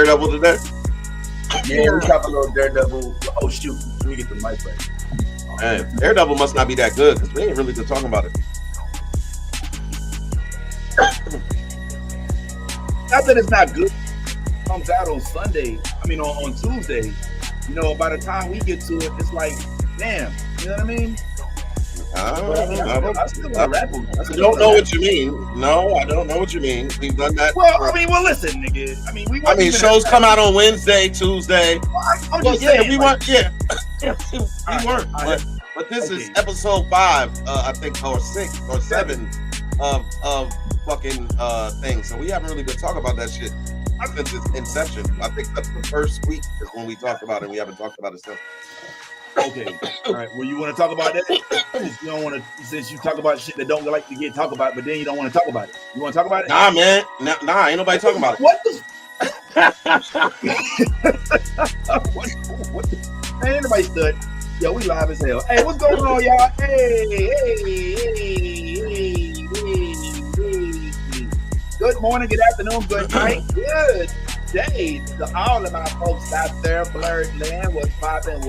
Daredevil today? Yeah, we talk a little Daredevil. Oh shoot, let me get the mic back. Hey, Daredevil must not be that good because we ain't really been talking about it. Not that it's not good. It comes out on Sunday. I mean on Tuesday. You know, by the time we get to it, it's like, damn. You know what I mean? I don't know what you mean. No, I don't know what you mean. We've done that. Well, listen, nigga. We shows come out on Wednesday, Tuesday. I'm just saying, we weren't. Yeah, we weren't. But this is episode 5, I think, or 6 or 7 of fucking thing. So we haven't really been talking about that shit since its inception. I think that's the first week is when we talked about it. We haven't talked about it since. Okay, all right. Well, you want to talk about that? Since you don't want to, since you talk about shit that don't like to get talked about, but then you don't want to talk about it. You want to talk about it? Nah, man. Nah, ain't nobody talking about it. What the? Ain't anybody stood. Yo, we live as hell. Hey, what's going on, y'all? Hey. Good morning, good afternoon, good night, good day to all of my folks out there. Blurred Land was popping.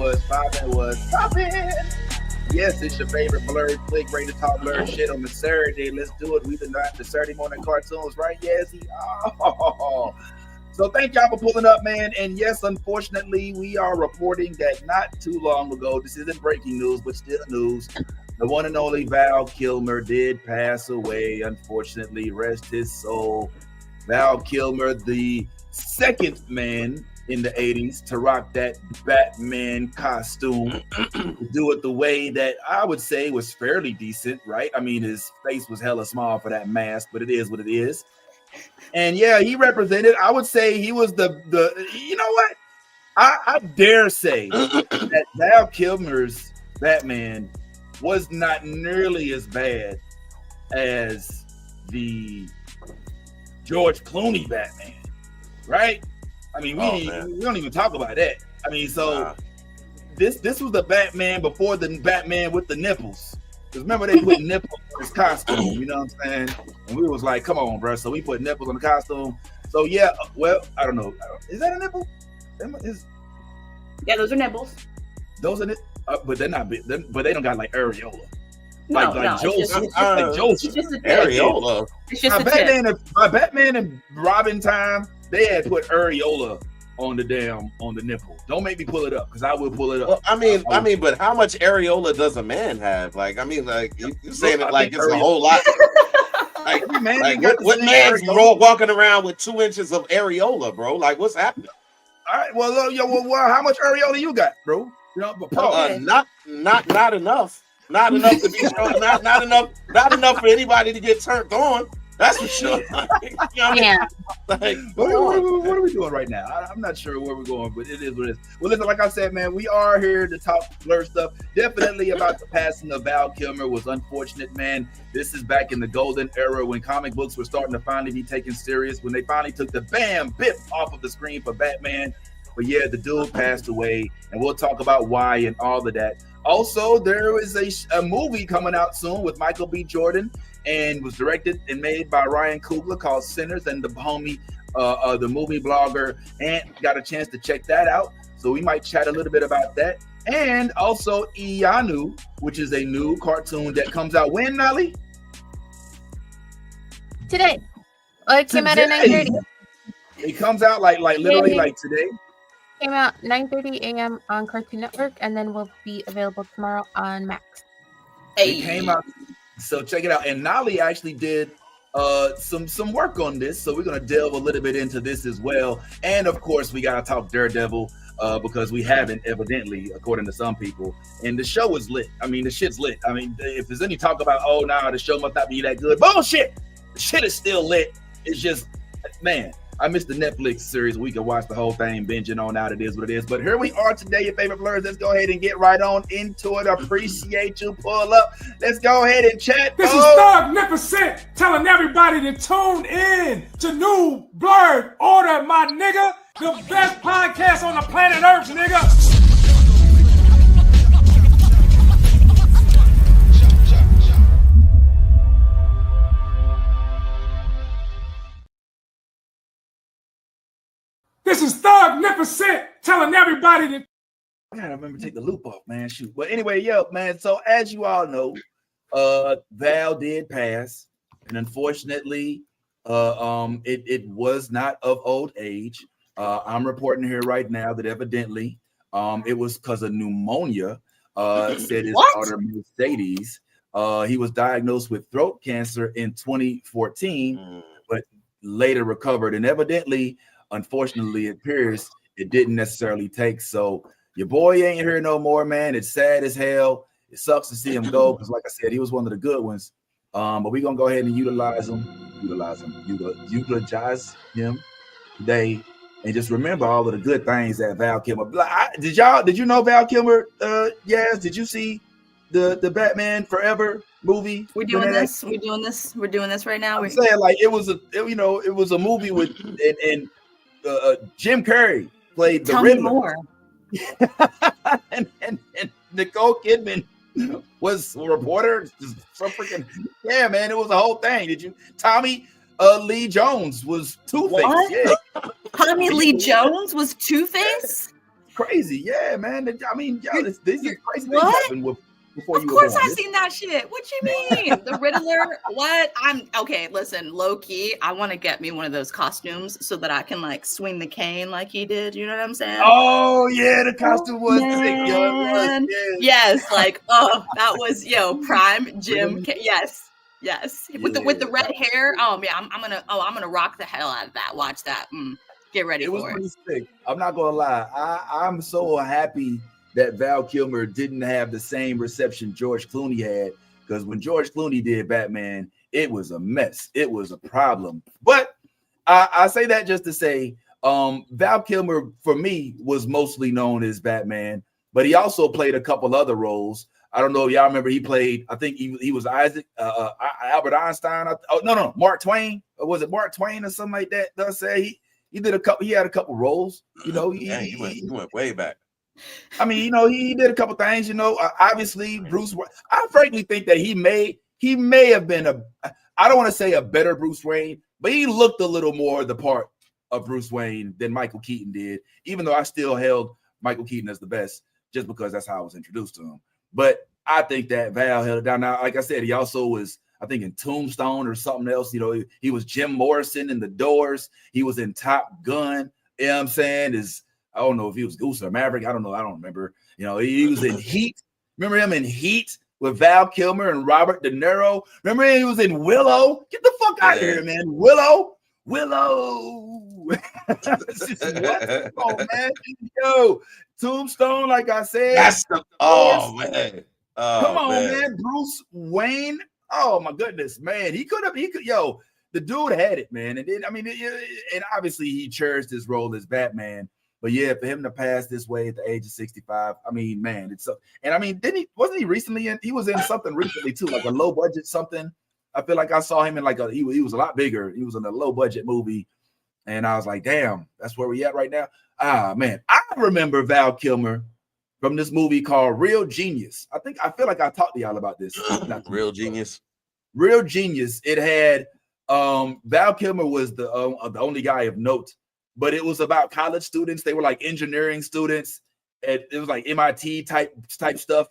Yes, it's your favorite blurred flick, ready to talk blurred shit on the Saturday. Let's do it. We've been doing the Saturday morning cartoons, right? Yes. So thank y'all for pulling up, man. And yes, unfortunately, we are reporting that not too long ago, this isn't breaking news, but still news. The one and only Val Kilmer did pass away. Unfortunately, rest his soul. Val Kilmer, the second man in the 80s to rock that Batman costume, to do it the way that I would say was fairly decent, right? I mean, his face was hella small for that mask, but it is what it is. And yeah, he represented, I would say he was the you know what? I dare say that Val Kilmer's Batman was not nearly as bad as the George Clooney Batman, right? I mean, we don't even talk about that. I mean, so this was the Batman before the Batman with the nipples. Because remember, they put nipples on his costume, you know what I'm saying? And we was like, come on, bro. So we put nipples on the costume. So yeah, well, I don't know. Is that a nipple? Yeah, those are nipples. Those are but they're not big. But they don't got like areola. No, Joseph. It's just a areola. It's just a my Batman and Robin time, they had put areola on the nipple. Don't make me pull it up because I will pull it up. Well, I mean, but how much areola does a man have? Like, I mean, like you saying it like it's a whole lot. Like, what man's walking around with 2 inches of areola, bro? Like, what's happening? All right, well, how much areola you got, bro? You know, but not enough. Not enough to be strong. Not enough for anybody to get turned on. That's for sure. You know what I mean? Like, what are we doing right now? I'm not sure where we're going, but it is what it is. Well, listen, like I said, man, we are here to talk blur stuff. Definitely about the passing of Val Kilmer was unfortunate, man. This is back in the golden era when comic books were starting to finally be taken serious, when they finally took the bip off of the screen for Batman. But yeah, the dude passed away, and we'll talk about why and all of that. Also, there is a movie coming out soon with Michael B. Jordan, and was directed and made by Ryan Coogler called Sinners, and the homie, the movie blogger, Ant got a chance to check that out. So we might chat a little bit about that. And also Iyanu, which is a new cartoon that comes out when, Nolly? Today. Well, it came out at 9:30. It comes out like literally like today. Came out 9:30 a.m. on Cartoon Network, and then will be available tomorrow on Max. It came out, so check it out. And Nolly actually did some work on this, so we're gonna delve a little bit into this as well. And of course, we gotta talk Daredevil because we haven't, evidently, according to some people. And the show is lit. I mean, the shit's lit. I mean, if there's any talk about the show must not be that good, bullshit. The shit is still lit. It's just, man. I missed the Netflix series. We can watch the whole thing, binging on out. It is what it is. But here we are today, your favorite blurs. Let's go ahead and get right on into it. Appreciate you. Pull up. Let's go ahead and chat. This is Thugnificent telling everybody to tune in to New Blurred Order, my nigga. The best podcast on the planet Earth, nigga. This is Thug-nificent telling everybody to. I gotta remember to take the loop off, man. Shoot. But anyway, man. So as you all know, Val did pass, and unfortunately, it was not of old age. I'm reporting here right now that evidently, it was because of pneumonia. Said his daughter Mercedes. He was diagnosed with throat cancer in 2014, but later recovered. And evidently, unfortunately, it appears it didn't necessarily take. So your boy ain't here no more, man. It's sad as hell. It sucks to see him go because, like I said, he was one of the good ones. But we're gonna go ahead and utilize him today, and just remember all of the good things that Val Kilmer. Did you know Val Kilmer? Yes. Did you see the Batman Forever movie? We're doing this. We're doing this right now. I'm saying like it was a movie with and Jim Carrey played the Riddler. Tell me more. and Nicole Kidman was a reporter. So freaking man, it was a whole thing. Did you? Tommy Lee Jones was Two-Face. Yeah. Tommy Lee Jones was Two-Face? Crazy, yeah, man. I mean, these are crazy things happen before you. Of course, I've seen that shit. What you mean? The Riddler? What? I'm okay. Listen, low key, I want to get me one of those costumes so that I can like swing the cane like he did. You know what I'm saying? Oh yeah, the costume was sick, yo. Yes, like that was prime Jim. Yes. With the red hair. Oh yeah, I'm gonna rock the hell out of that. Watch that. Get ready for it. It was pretty sick. I'm not gonna lie. I'm so happy that Val Kilmer didn't have the same reception George Clooney had, because when George Clooney did Batman, it was a mess. It was a problem. But I say that just to say, Val Kilmer for me was mostly known as Batman, but he also played a couple other roles. I don't know if y'all remember. He played. I think he was Isaac, Albert Einstein. No, Mark Twain. Or was it Mark Twain or something like that? Does say he did a couple. He had a couple roles. You know, he went way back. I mean, he did a couple things. Obviously Bruce. I frankly think that he may have been I don't want to say a better Bruce Wayne, but he looked a little more the part of Bruce Wayne than Michael Keaton did. Even though I still held Michael Keaton as the best, just because that's how I was introduced to him. But I think that Val held it down. Now, like I said, he also was, I think, in Tombstone or something else. He was Jim Morrison in The Doors. He was in Top Gun. You know what I'm saying? I don't know if he was Goose or Maverick. I don't know. I don't remember. He was in Heat. Remember him in Heat with Val Kilmer and Robert De Niro? Remember he was in Willow? Get the fuck out of here, man. Willow. Oh, man. Yo, Tombstone, like I said. That's man. Come on, man. Bruce Wayne. Oh my goodness, man. He could. The dude had it, man. And then, and obviously he cherished his role as Batman. But yeah, for him to pass this way at the age of 65, man, it's so. And wasn't he recently he was in something recently too, like a low budget something. I feel like I saw him in he was a lot bigger. He was in a low budget movie, and I was like, damn, that's where we at right now. Man, I remember Val Kilmer from this movie called Real Genius. I feel like I talked to y'all about this. Real Genius. It had Val Kilmer was the only guy of note, but it was about college students. They were like engineering students, and it was like MIT type stuff.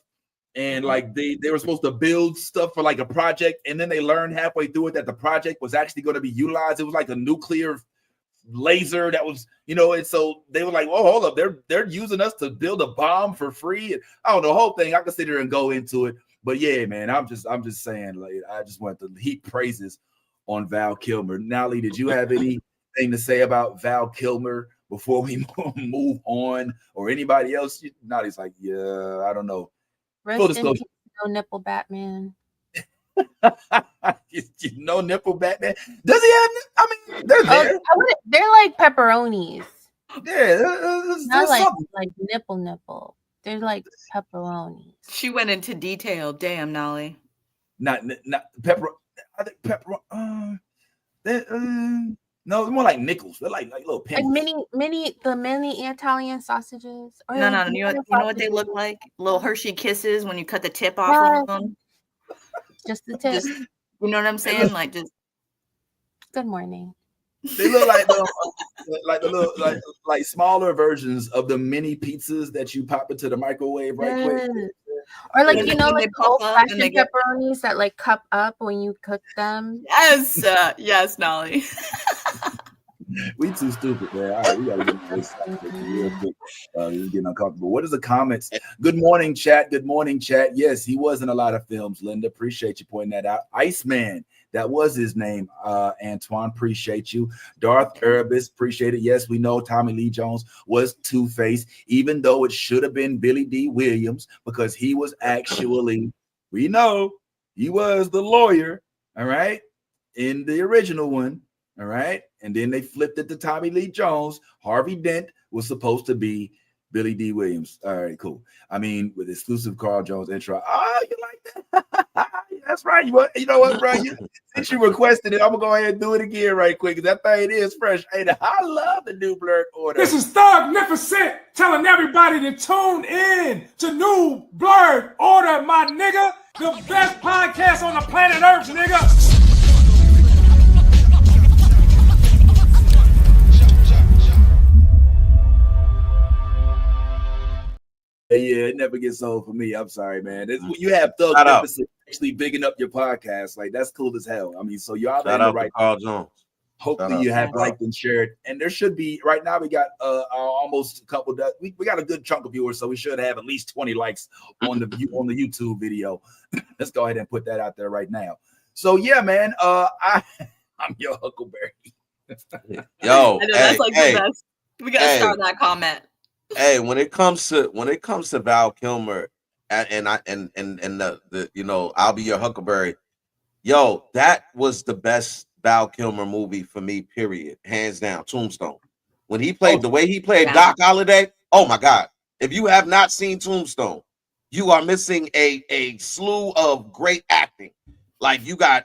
And like they were supposed to build stuff for like a project, and then they learned halfway through it that the project was actually going to be utilized. It was like a nuclear laser that was, and so they were like, "Oh, hold up, they're using us to build a bomb for free." And I don't know, the whole thing. I could sit there and go into it, but yeah, man, I'm just saying, like, I just want to heap praises on Val Kilmer. Nolly, did you have anything to say about Val Kilmer before we move on, or anybody else? Nolly's like, yeah, I don't know. Rest in peace, no nipple Batman. No nipple Batman. Does he have? They're there. They're like pepperonis. Yeah, not like nipple. They're like pepperonis. She went into detail. Damn, Nolly. Not pepper. I think pepper. No, it's more like nickels. They're like little pennies. Like the mini Italian sausages. No. You know what they look like? Little Hershey Kisses when you cut the tip off of them. Just the tip. You know what I'm saying? Like just. Good morning. They look like the little like smaller versions of the mini pizzas that you pop into the microwave right quick. Or like When you know, they like pop old up and fashioned they get- pepperonis that like cup up when you cook them. Yes, yes, Nolly. We too stupid, man. All right, we gotta get this real quick. This is getting uncomfortable. What is the comments? Good morning, chat. Good morning, chat. Yes, he was in a lot of films, Linda. Appreciate you pointing that out. Iceman, that was his name. Antoine, appreciate you. Darth Erebus, appreciate it. Yes, we know Tommy Lee Jones was Two-Face, even though it should have been Billy D. Williams, because he was actually, we know, he was the lawyer, all right, in the original one. All right. And then they flipped it to Tommy Lee Jones. Harvey Dent was supposed to be Billy D. Williams. All right, cool. I mean, with exclusive Carl Jones intro. Oh, you like that? That's right. You know what, bro? Since you requested it, I'm going to go ahead and do it again right quick because that thing is fresh. Hey, I love the new Blurred Order. This is Thugnificent telling everybody to tune in to New Blurred Order, my nigga. The best podcast on the planet Earth, nigga. Yeah, it never gets old for me. I'm sorry, man. You have Thug actually bigging up your podcast. Like, that's cool as hell. I mean, so y'all in the right. Carl Jones. Hopefully you have liked and shared. And there should be, right now we got almost a couple, we got a good chunk of viewers, so we should have at least 20 likes on the YouTube video. Let's go ahead and put that out there right now. So yeah, man, I'm your Huckleberry. Yo, I know, that's like the best. We gotta start that comment. Hey, when it comes to Val Kilmer and the you know, I'll be your Huckleberry. Yo, that was the best Val Kilmer movie for me, period. Hands down. Tombstone. When he played the way he played Doc Holliday, oh my God. If you have not seen Tombstone, you are missing a slew of great acting. Like I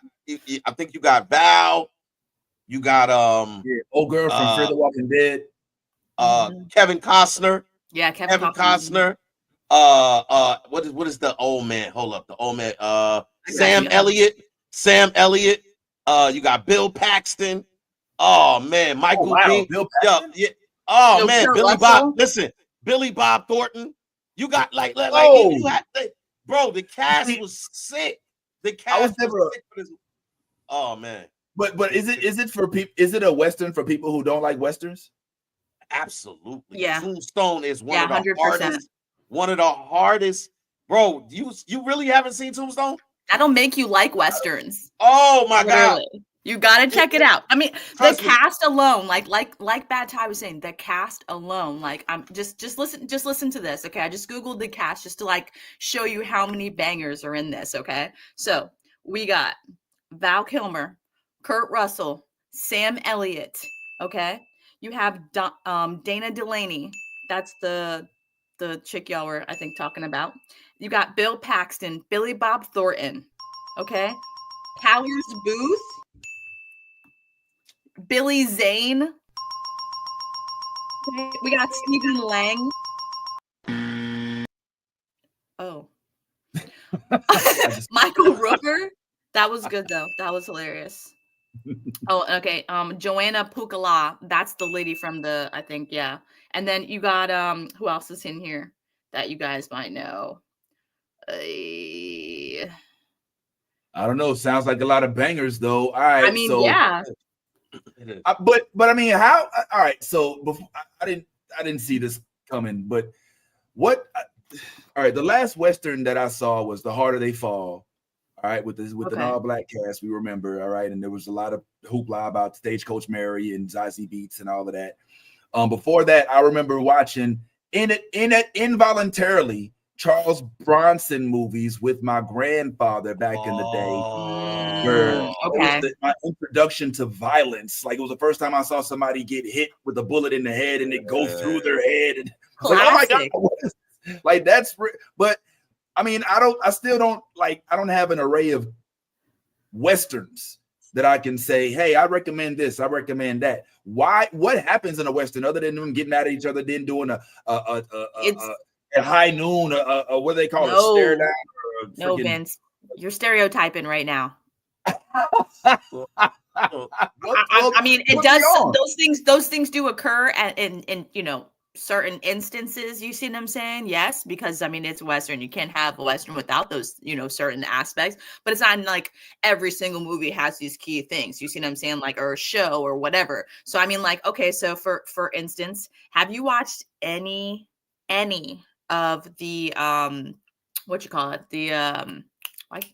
think you got Val, you got old girl from Fear the Walking Dead. Kevin Costner. Yeah, Kevin Costner. What is the old man? Hold up, the old man. Sam Elliott. You got Bill Paxton. Oh man, Michael Bean. Bill Paxton? Yeah. Oh man, Billy Bob. Listen, Billy Bob Thornton. You got like you had, bro. The cast was sick. The cast was sick for this. Oh man. But is it for people? Is it a Western for people who don't like Westerns? Absolutely. Yeah. Tombstone is one of the 100%. hardest. One of the hardest. Bro, you really haven't seen Tombstone? That'll make you like Westerns. Oh my God. You gotta check it out. I mean, the cast alone, like Bad Ty was saying, the cast alone, like I'm just listen to this, okay? I just Googled the cast just to like show you how many bangers are in this, okay? So we got Val Kilmer, Kurt Russell, Sam Elliott, okay? You have Dana Delaney. That's the chick y'all were, I think, talking about. You got Bill Paxton, Billy Bob Thornton, okay? Powers Booth, Billy Zane. Okay. We got Stephen Lang. Oh. Michael Rooker. That was good, though. That was hilarious. Oh, okay. Joanna Pukala, that's the lady from I think, yeah. And then you got who else is in here that you guys might know? I don't know. Sounds like a lot of bangers, though. All right. I mean, yeah. But I mean, how? All right. So before, I didn't see this coming. But what? All right. The last Western that I saw was The Harder They Fall. All right, with an all-black cast, we remember, all right, and there was a lot of hoopla about Stagecoach Mary and Zazie Beetz and all of that. Before that, I remember watching involuntarily Charles Bronson movies with my grandfather back in the day. Where my introduction to violence, like it was the first time I saw somebody get hit with a bullet in the head and it go through their head. And like, oh my God, what is this? Like that's, but. I mean, I still don't I don't have an array of Westerns that I can say, hey, I recommend this, I recommend that. Why? What happens in a Western other than them getting at each other, then doing a high noon, what do they call it? A stare down? No, Vince, you're stereotyping right now. I mean, it does. Those things do occur in certain instances. You see what I'm saying? Yes, because I mean it's Western. You can't have a Western without those certain aspects. But it's not like every single movie has these key things. You see what I'm saying? Like, or a show or whatever. So I mean, like, okay, so for instance, have you watched any of the what you call it? The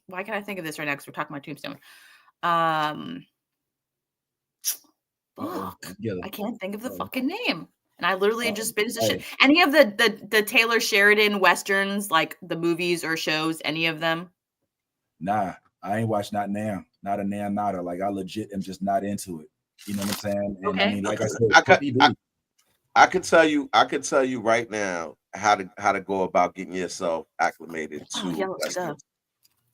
why can't I think of this right now? Because we're talking about Tombstone. I can't think of the fucking name. And I literally just binged the shit. Any of the Taylor Sheridan Westerns, like the movies or shows, any of them? Nah, I ain't watched not a damn nada. Like I legit am just not into it. You know what I'm saying? And I mean, like I said, I could tell you right now how to go about getting yourself acclimated to Westerns.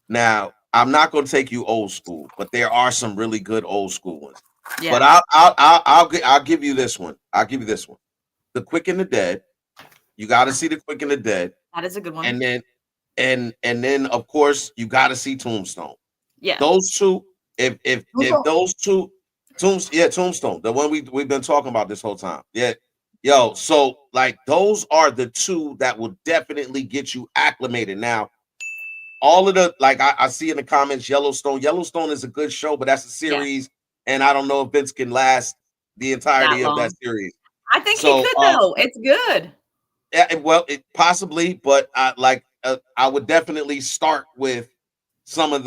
Now, I'm not going to take you old school, but there are some really good old school ones. Yeah. But I'll give you this one. I'll give you this one. The Quick and the Dead. You got to see The Quick and the Dead. That is a good one. And then of course you got to see Tombstone. Yeah. Those two. If those two, Tombstone, the one we've been talking about this whole time. Yeah. Yo, so like those are the two that will definitely get you acclimated. Now, all of the I see in the comments, Yellowstone. Yellowstone is a good show, but that's a series, and I don't know if Vince can last the entirety of that series. I think he could though. It's good. Yeah, well, possibly, but I would definitely start with some of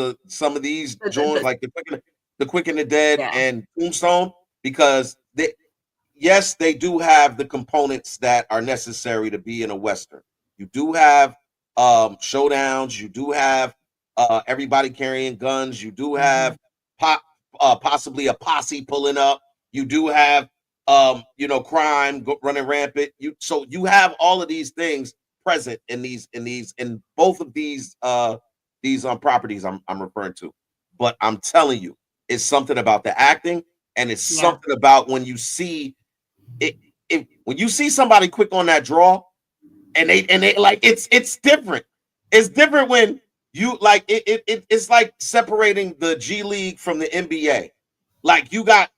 these joints, like the Quick and the Dead and Tombstone, because they do have the components that are necessary to be in a Western. You do have showdowns, you do have everybody carrying guns, you do have possibly a posse pulling up, you do have crime running rampant. So you have all of these things present in both of these properties I'm referring to. But I'm telling you, it's something about the acting, and it's something about when you see it, when you see somebody quick on that draw, and they like it's different. It's different when you like it's like separating the G League from the NBA. Like you got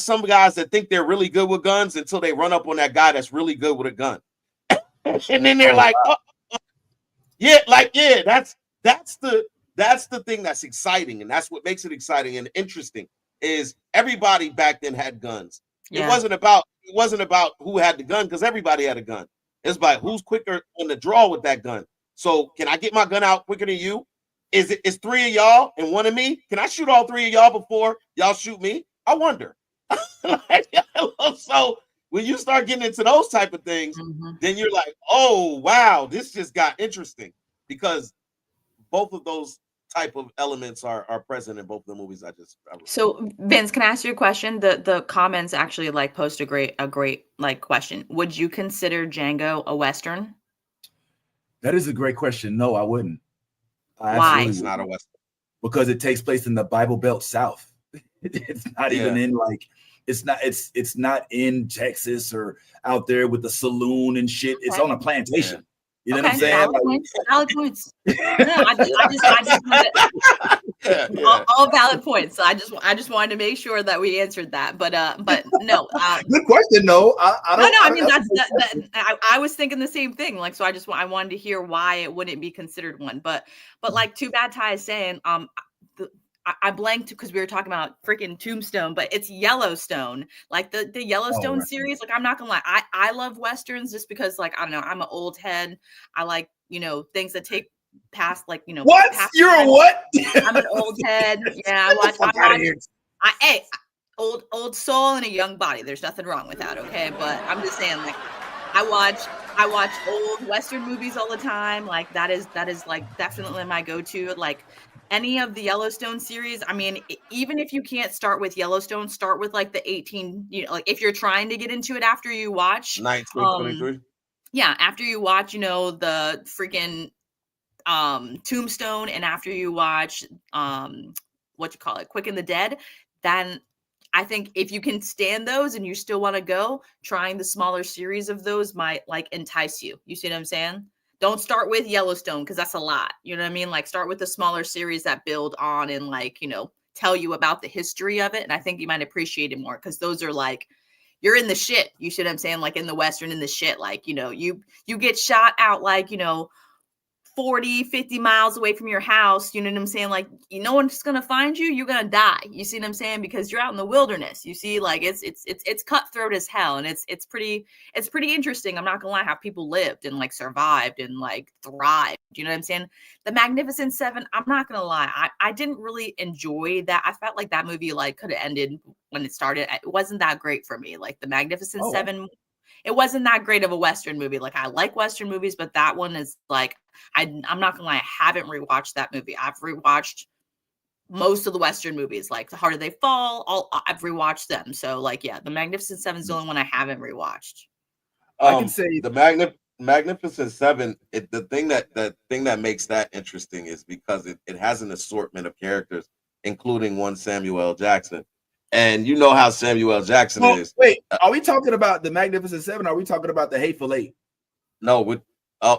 some guys that think they're really good with guns until they run up on that guy that's really good with a gun. And then they're like, that's the thing that's exciting, and that's what makes it exciting and interesting. Is everybody back then had guns. It wasn't about who had the gun, because everybody had a gun. It's about who's quicker on the draw with that gun. So can I get my gun out quicker than you? Is three of y'all and one of me? Can I shoot all three of y'all before y'all shoot me? I wonder. So when you start getting into those type of things, then you're like, oh wow, this just got interesting, because both of those type of elements are present in both of the movies I So Vince, can I ask you a question? The comments actually like post a great like question. Would you consider Django a Western? That is a great question. No, I wouldn't. Why? It's not a Western. Because it takes place in the Bible Belt South. It's not even in like it's not in Texas or out there with the saloon and shit. Okay. It's on a plantation. You know what I'm saying? Valid points. No, all valid points. So I just wanted to make sure that we answered that. But no. Good question. No, I mean I was thinking the same thing. Like, so I wanted to hear why it wouldn't be considered one. But like Too Bad Ty is saying, I blanked because we were talking about freaking Tombstone, but it's Yellowstone, like the Yellowstone series. Like, I'm not gonna lie, I love Westerns just because, like, I don't know, I'm an old head. I like, things that take past, like, what? You're a what? I'm an old head. Yeah, old soul in a young body. There's nothing wrong with that, okay? But I'm just saying, like, I watch old Western movies all the time. Like, that is like definitely my go-to. Like, any of the Yellowstone series, I mean, even if you can't start with Yellowstone, start with like the 18, like if you're trying to get into it after you watch 1923. After you watch, the freaking Tombstone, and after you watch Quick and the Dead, then I think if you can stand those and you still want to go, trying the smaller series of those might like entice you. You see what I'm saying? Don't start with Yellowstone because that's a lot. You know what I mean? Like, start with the smaller series that build on and, like, tell you about the history of it, and I think you might appreciate it more because those are like you're in the shit. You see what I'm saying? Like in the Western, in the shit, like, you know, you get shot out like, you know, 40, 50 miles away from your house, you know what I'm saying? Like, no one's gonna find you, you're gonna die. You see what I'm saying? Because you're out in the wilderness. You see, like it's cutthroat as hell, and it's pretty interesting. I'm not gonna lie, how people lived and like survived and like thrived. You know what I'm saying? The Magnificent Seven, I'm not gonna lie, I didn't really enjoy that. I felt like that movie like could have ended when it started. It wasn't that great for me. Like the Magnificent Seven, it wasn't that great of a Western movie. Like I like Western movies, but that one is like, I'm not gonna lie, I haven't rewatched that movie. I've rewatched most of the Western movies, like The Harder They Fall. I've rewatched them. So like, yeah, the Magnificent Seven is the only one I haven't rewatched. I can say the Magnificent Seven. The thing that makes that interesting is because it has an assortment of characters, including one Samuel L. Jackson. And you know how Samuel L. Jackson is. Wait, are we talking about the Magnificent Seven? Or are we talking about the Hateful Eight? No,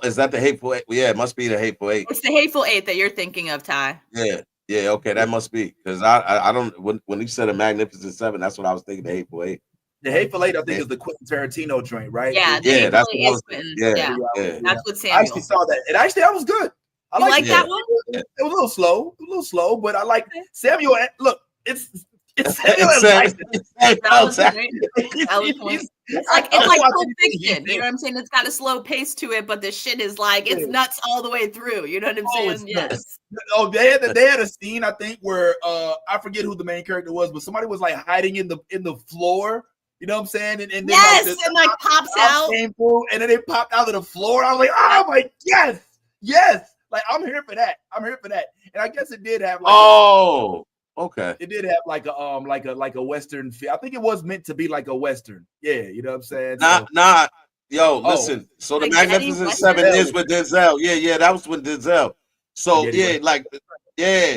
is that the Hateful Eight? Yeah, it must be the Hateful Eight. It's the Hateful Eight that you're thinking of, Ty. Yeah, okay, that must be, because I don't, when you said a Magnificent Seven, that's what I was thinking, the Hateful Eight. The Hateful Eight, I think, is the Quentin Tarantino joint, right? Yeah, that's what I was Quentin. Yeah. That's what Samuel. I actually saw that. And actually, that was good. I like that one? It was a little slow, but I like Samuel. Look, it's Samuel L. Jackson. It's like Pulp Fiction. You know what I'm saying? It's got a slow pace to it, but the shit is like it's nuts all the way through. You know what I'm saying? Yes. Oh, they had a scene, I think, where I forget who the main character was, but somebody was like hiding in the floor. You know what I'm saying? And then yes, like, pops out, came through, and then it popped out of the floor. I was like, oh my yes. Like I'm here for that. And I guess it did have like okay. It did have like a Western feel. I think it was meant to be like a Western. Yeah, you know what I'm saying? Listen. So the Magnificent Seven is with Denzel. Yeah, that was with Denzel. So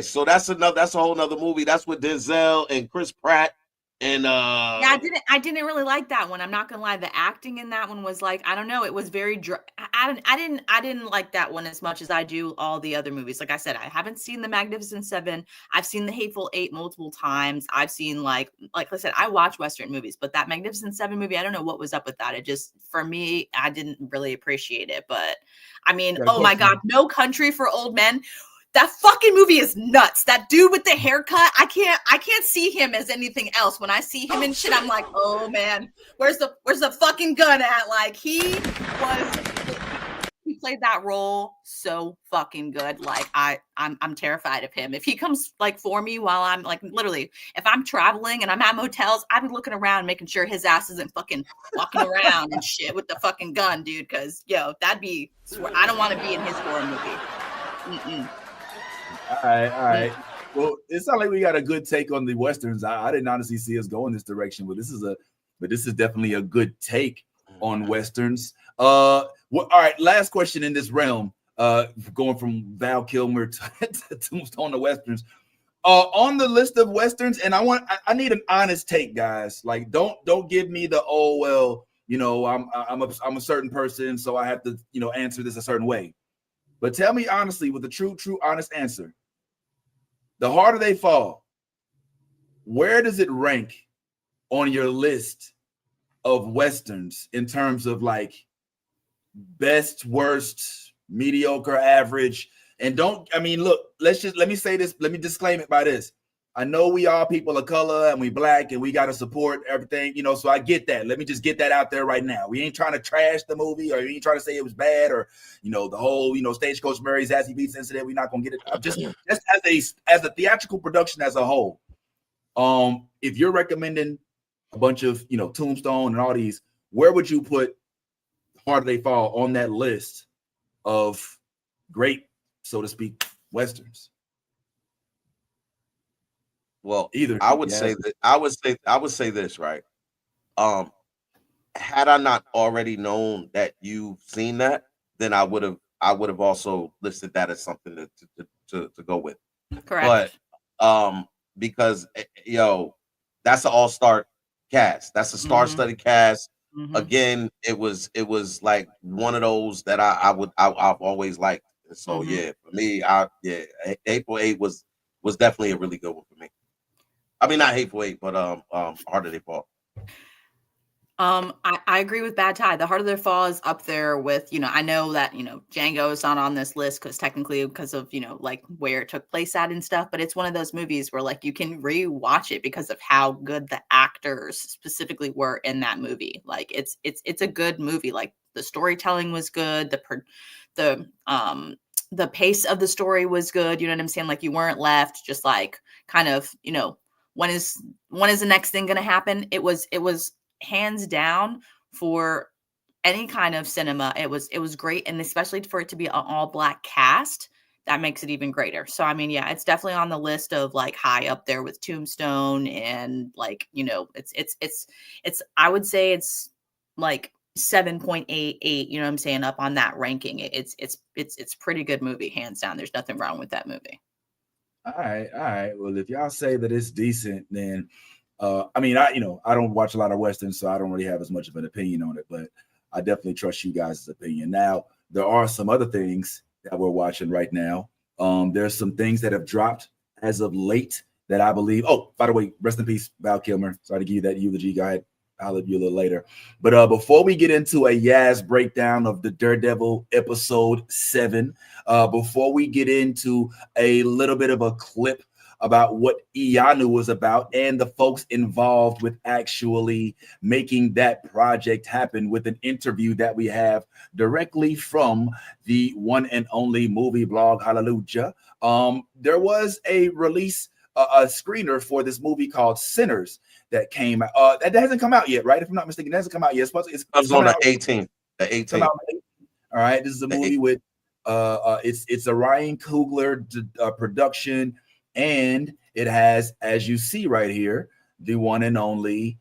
so that's a whole nother movie. That's with Denzel and Chris Pratt. And I didn't really like that one. I'm not gonna lie. The acting in that one was like, I don't know, it was very I didn't like that one as much as I do all the other movies. Like I said, I haven't seen the Magnificent Seven. I've seen the Hateful Eight multiple times. I've seen like I said, I watch Western movies, but that Magnificent Seven movie, I don't know what was up with that. It just, for me, I didn't really appreciate it. But I mean, oh my God, No Country for Old Men. That fucking movie is nuts. That dude with the haircut, I can't see him as anything else. When I see him and shit, I'm like, oh man, where's the fucking gun at? Like he played that role so fucking good. Like I'm terrified of him. If he comes like for me while I'm like literally, if I'm traveling and I'm at motels, I'd be looking around making sure his ass isn't fucking walking around and shit with the fucking gun, dude. Cause that'd be, I don't want to be in his horror movie. All right. Well, it sounds like we got a good take on the Westerns. I didn't honestly see us go in this direction, but this is definitely a good take on Westerns. All right, last question in this realm. Going from Val Kilmer to Tombstone to Westerns. On the list of Westerns, and I need an honest take, guys. Like, don't give me the I'm a certain person, so I have to answer this a certain way. But tell me honestly, with a true, honest answer, The Harder They Fall, where does it rank on your list of Westerns in terms of like best, worst, mediocre, average? And look, let me say this, let me disclaim it by this. I know we are people of color and we Black and we got to support everything, so I get that. Let me just get that out there right now. We ain't trying to trash the movie, or we ain't trying to say it was bad, or, the whole, Stagecoach Murray's Zazie Beetz incident. We're not going to get it. Just as a theatrical production as a whole, if you're recommending a bunch of, Tombstone and all these, where would you put Harder They Fall on that list of great, so to speak, Westerns? Well, I would say this, right? Had I not already known that you've seen that, then I would have also listed that as something to go with. Correct. But because that's an all-star cast. That's a star-studded cast. Mm-hmm. Again, it was like one of those that I've always liked. So for me, April 8 was definitely a really good one for me. I mean, not Hateful Eight, but Harder They Fall. I agree with Bad Tie. The Harder They Fall is up there with, I know that, Django is not on this list because of, like where it took place at and stuff, but it's one of those movies where like you can rewatch it because of how good the actors specifically were in that movie. Like it's a good movie. Like the storytelling was good. The pace of the story was good. You know what I'm saying? Like you weren't left just like kind of, when is the next thing going to happen? It was hands down for any kind of cinema. It was great. And especially for it to be an all Black cast, that makes it even greater. So, I mean, yeah, it's definitely on the list of like high up there with Tombstone and like, it's I would say it's like 7.88, you know what I'm saying, up on that ranking. It's pretty good movie, hands down. There's nothing wrong with that movie. All right. Well, if y'all say that it's decent, then I mean, I don't watch a lot of Westerns, so I don't really have as much of an opinion on it, but I definitely trust you guys' opinion. Now, there are some other things that we're watching right now. There's some things that have dropped as of late that I believe. Oh, by the way, rest in peace, Val Kilmer. Sorry to give you that eulogy, guy. I'll leave you a little later. But before we get into a Yaz breakdown of the Daredevil episode 7, before we get into a little bit of a clip about what Iyanu was about and the folks involved with actually making that project happen, with an interview that we have directly from the one and only movie blog Hallelujah. There was a release, a screener for this movie called Sinners that came out. That hasn't come out yet, right? If I'm not mistaken, it hasn't come out yet. It's on the 18th. The 18th. All right, this is a movie with it's a Ryan Coogler production. And it has, as you see right here, the one and only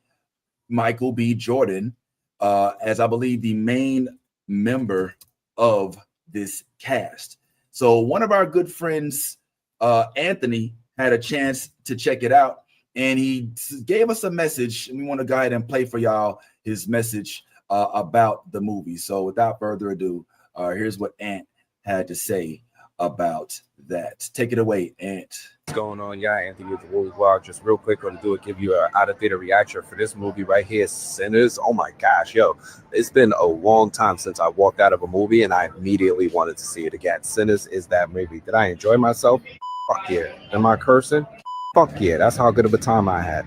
Michael B. Jordan as, I believe, the main member of this cast. So one of our good friends, Anthony, had a chance to check it out, and he gave us a message. And we want to go ahead and play for y'all his message about the movie. So without further ado, here's what Ant had to say about that. Take it away, Ant. What's going on, y'all? Anthony with the Movie Blog. Just real quick, going to do it, give you an out of theater reaction for this movie right here, Sinners. Oh my gosh, yo, it's been a long time since I walked out of a movie and I immediately wanted to see it again. Sinners is that movie. Did I enjoy myself? Fuck yeah. Am I cursing? Fuck yeah. That's how good of a time I had.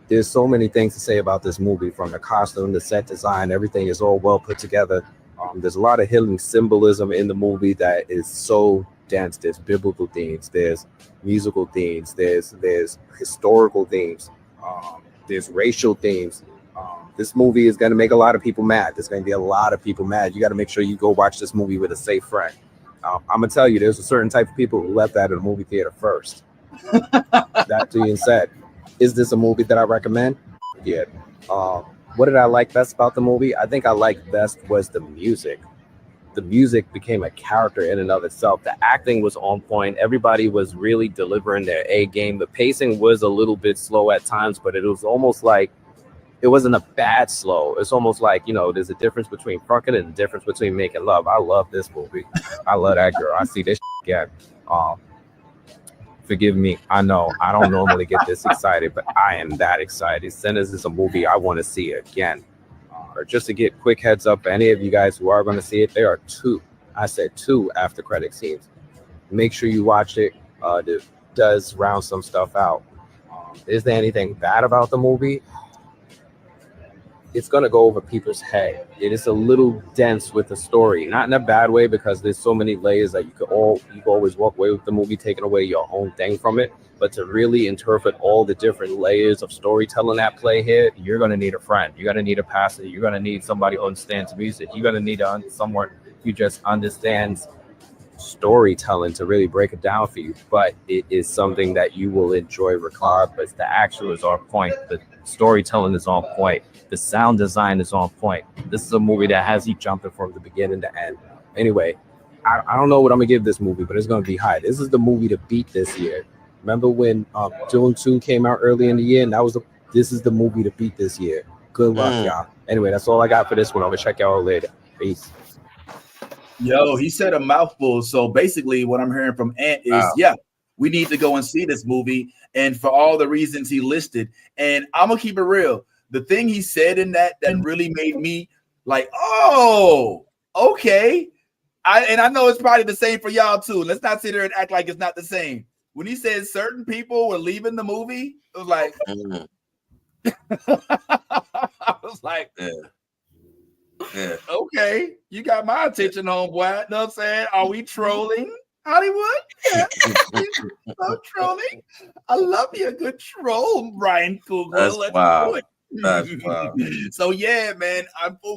There's so many things to say about this movie, from the costume, the set design, everything is all well put together. There's a lot of healing symbolism in the movie that is so dense. There's biblical themes, there's musical themes, there's historical themes, there's racial themes. This movie is going to make a lot of people mad. There's going to be a lot of people mad. You got to make sure you go watch this movie with a safe friend. I'm going to tell you, there's a certain type of people who left out of the movie theater first. That being said, is this a movie that I recommend? Yeah. What did I like best about the movie? I think I liked best was the music. The music became a character in and of itself. The acting was on point. Everybody was really delivering their A game. The pacing was a little bit slow at times, but it was almost like it wasn't a bad slow. It's almost like, there's a difference between fucking and a difference between making love. I love this movie. I love that girl. I see this again. Forgive me. I know I don't normally get this excited, but I am that excited. Sinners is a movie I want to see again. Or just to get quick heads up, any of you guys who are going to see it, there are 2. I said 2 after credit scenes. Make sure you watch it. It does round some stuff out. Is there anything bad about the movie? It's going to go over people's head. It is a little dense with the story, not in a bad way, because there's so many layers that you could always walk away with the movie taking away your own thing from it. But to really interpret all the different layers of storytelling at play here, you're going to need a friend. You're going to need a pastor. You're going to need somebody who understands music. You're going to need someone who just understands storytelling to really break it down for you. But it is something that you will enjoy regardless. The action is on point. The storytelling is on point. The sound design is on point. This is a movie that has you jumping from the beginning to end. Anyway, I don't know what I'm going to give this movie, but it's going to be high. This is the movie to beat this year. Remember when Dune 2 came out early in the year, and this is the movie to beat this year. Good luck, y'all. Anyway, that's all I got for this one. I'm going to check y'all later. Peace. Yo, he said a mouthful. So basically what I'm hearing from Ant is, We need to go and see this movie, and for all the reasons he listed. And I'm gonna keep it real. The thing he said in that really made me like, oh, okay. I know it's probably the same for y'all too. Let's not sit there and act like it's not the same. When he said certain people were leaving the movie, it was like, I was like, Yeah. Okay, you got my attention, homeboy. Know what I'm saying? Are we trolling Hollywood? Yeah. So trolling. I love you, a good troll, Ryan Coogler. That's wild. That's wild. So yeah, man.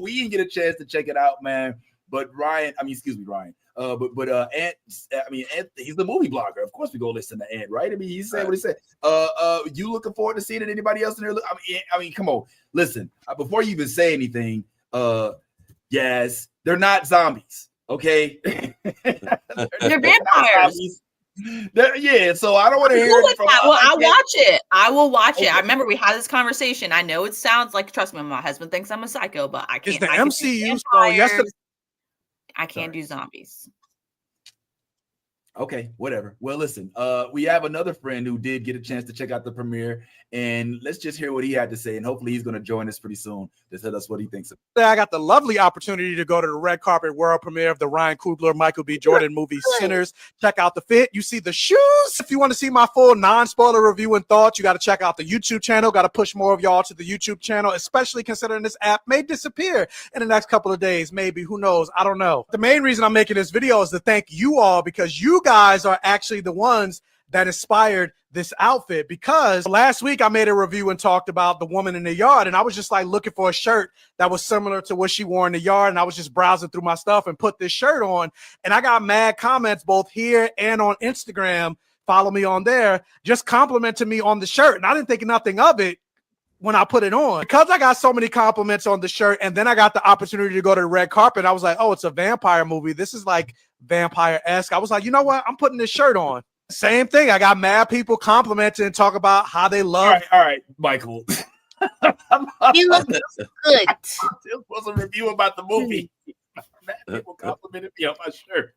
We didn't get a chance to check it out, man. But Ryan, excuse me, Ryan. Ant, he's the movie blogger. Of course, we go listen to Ant, right? I mean, he said what he said. You looking forward to seeing it? Anybody else in there? I mean, come on. Listen, before you even say anything, yes, they're not zombies. Okay, they're vampires. So I don't want to hear it from. Well, I'll watch it. I will watch it. I remember we had this conversation. I know it sounds like, trust me, my husband thinks I'm a psycho, but I can't. It's the I MCU. So yesterday, I can't do zombies. Okay, whatever. Well, listen, we have another friend who did get a chance to check out the premiere, and let's just hear what he had to say, and hopefully he's going to join us pretty soon to tell us what he thinks. I got the lovely opportunity to go to the red carpet world premiere of the Ryan Coogler, Michael B. Jordan movie Sinners. Check out the fit. You see the shoes. If you want to see my full non-spoiler review and thoughts, you got to check out the YouTube channel. Got to push more of y'all to the YouTube channel, especially considering this app may disappear in the next couple of days. Maybe, who knows? I don't know. The main reason I'm making this video is to thank you all, because you guys are actually the ones that inspired this outfit. Because last week I made a review and talked about the woman in the yard, and I was just like looking for a shirt that was similar to what she wore in the yard, and I was just browsing through my stuff and put this shirt on, and I got mad comments both here and on Instagram. Follow me on there, just complimenting me on the shirt, and I didn't think nothing of it when I put it on, because I got so many compliments on the shirt. And then I got the opportunity to go to the red carpet. I was like, oh, it's a vampire movie. This is like vampire-esque. I was like, you know what? I'm putting this shirt on. Same thing. I got mad people complimenting and talk about how they love. All right, Michael. You look good. This was a review about the movie. Mad people complimented me on my shirt.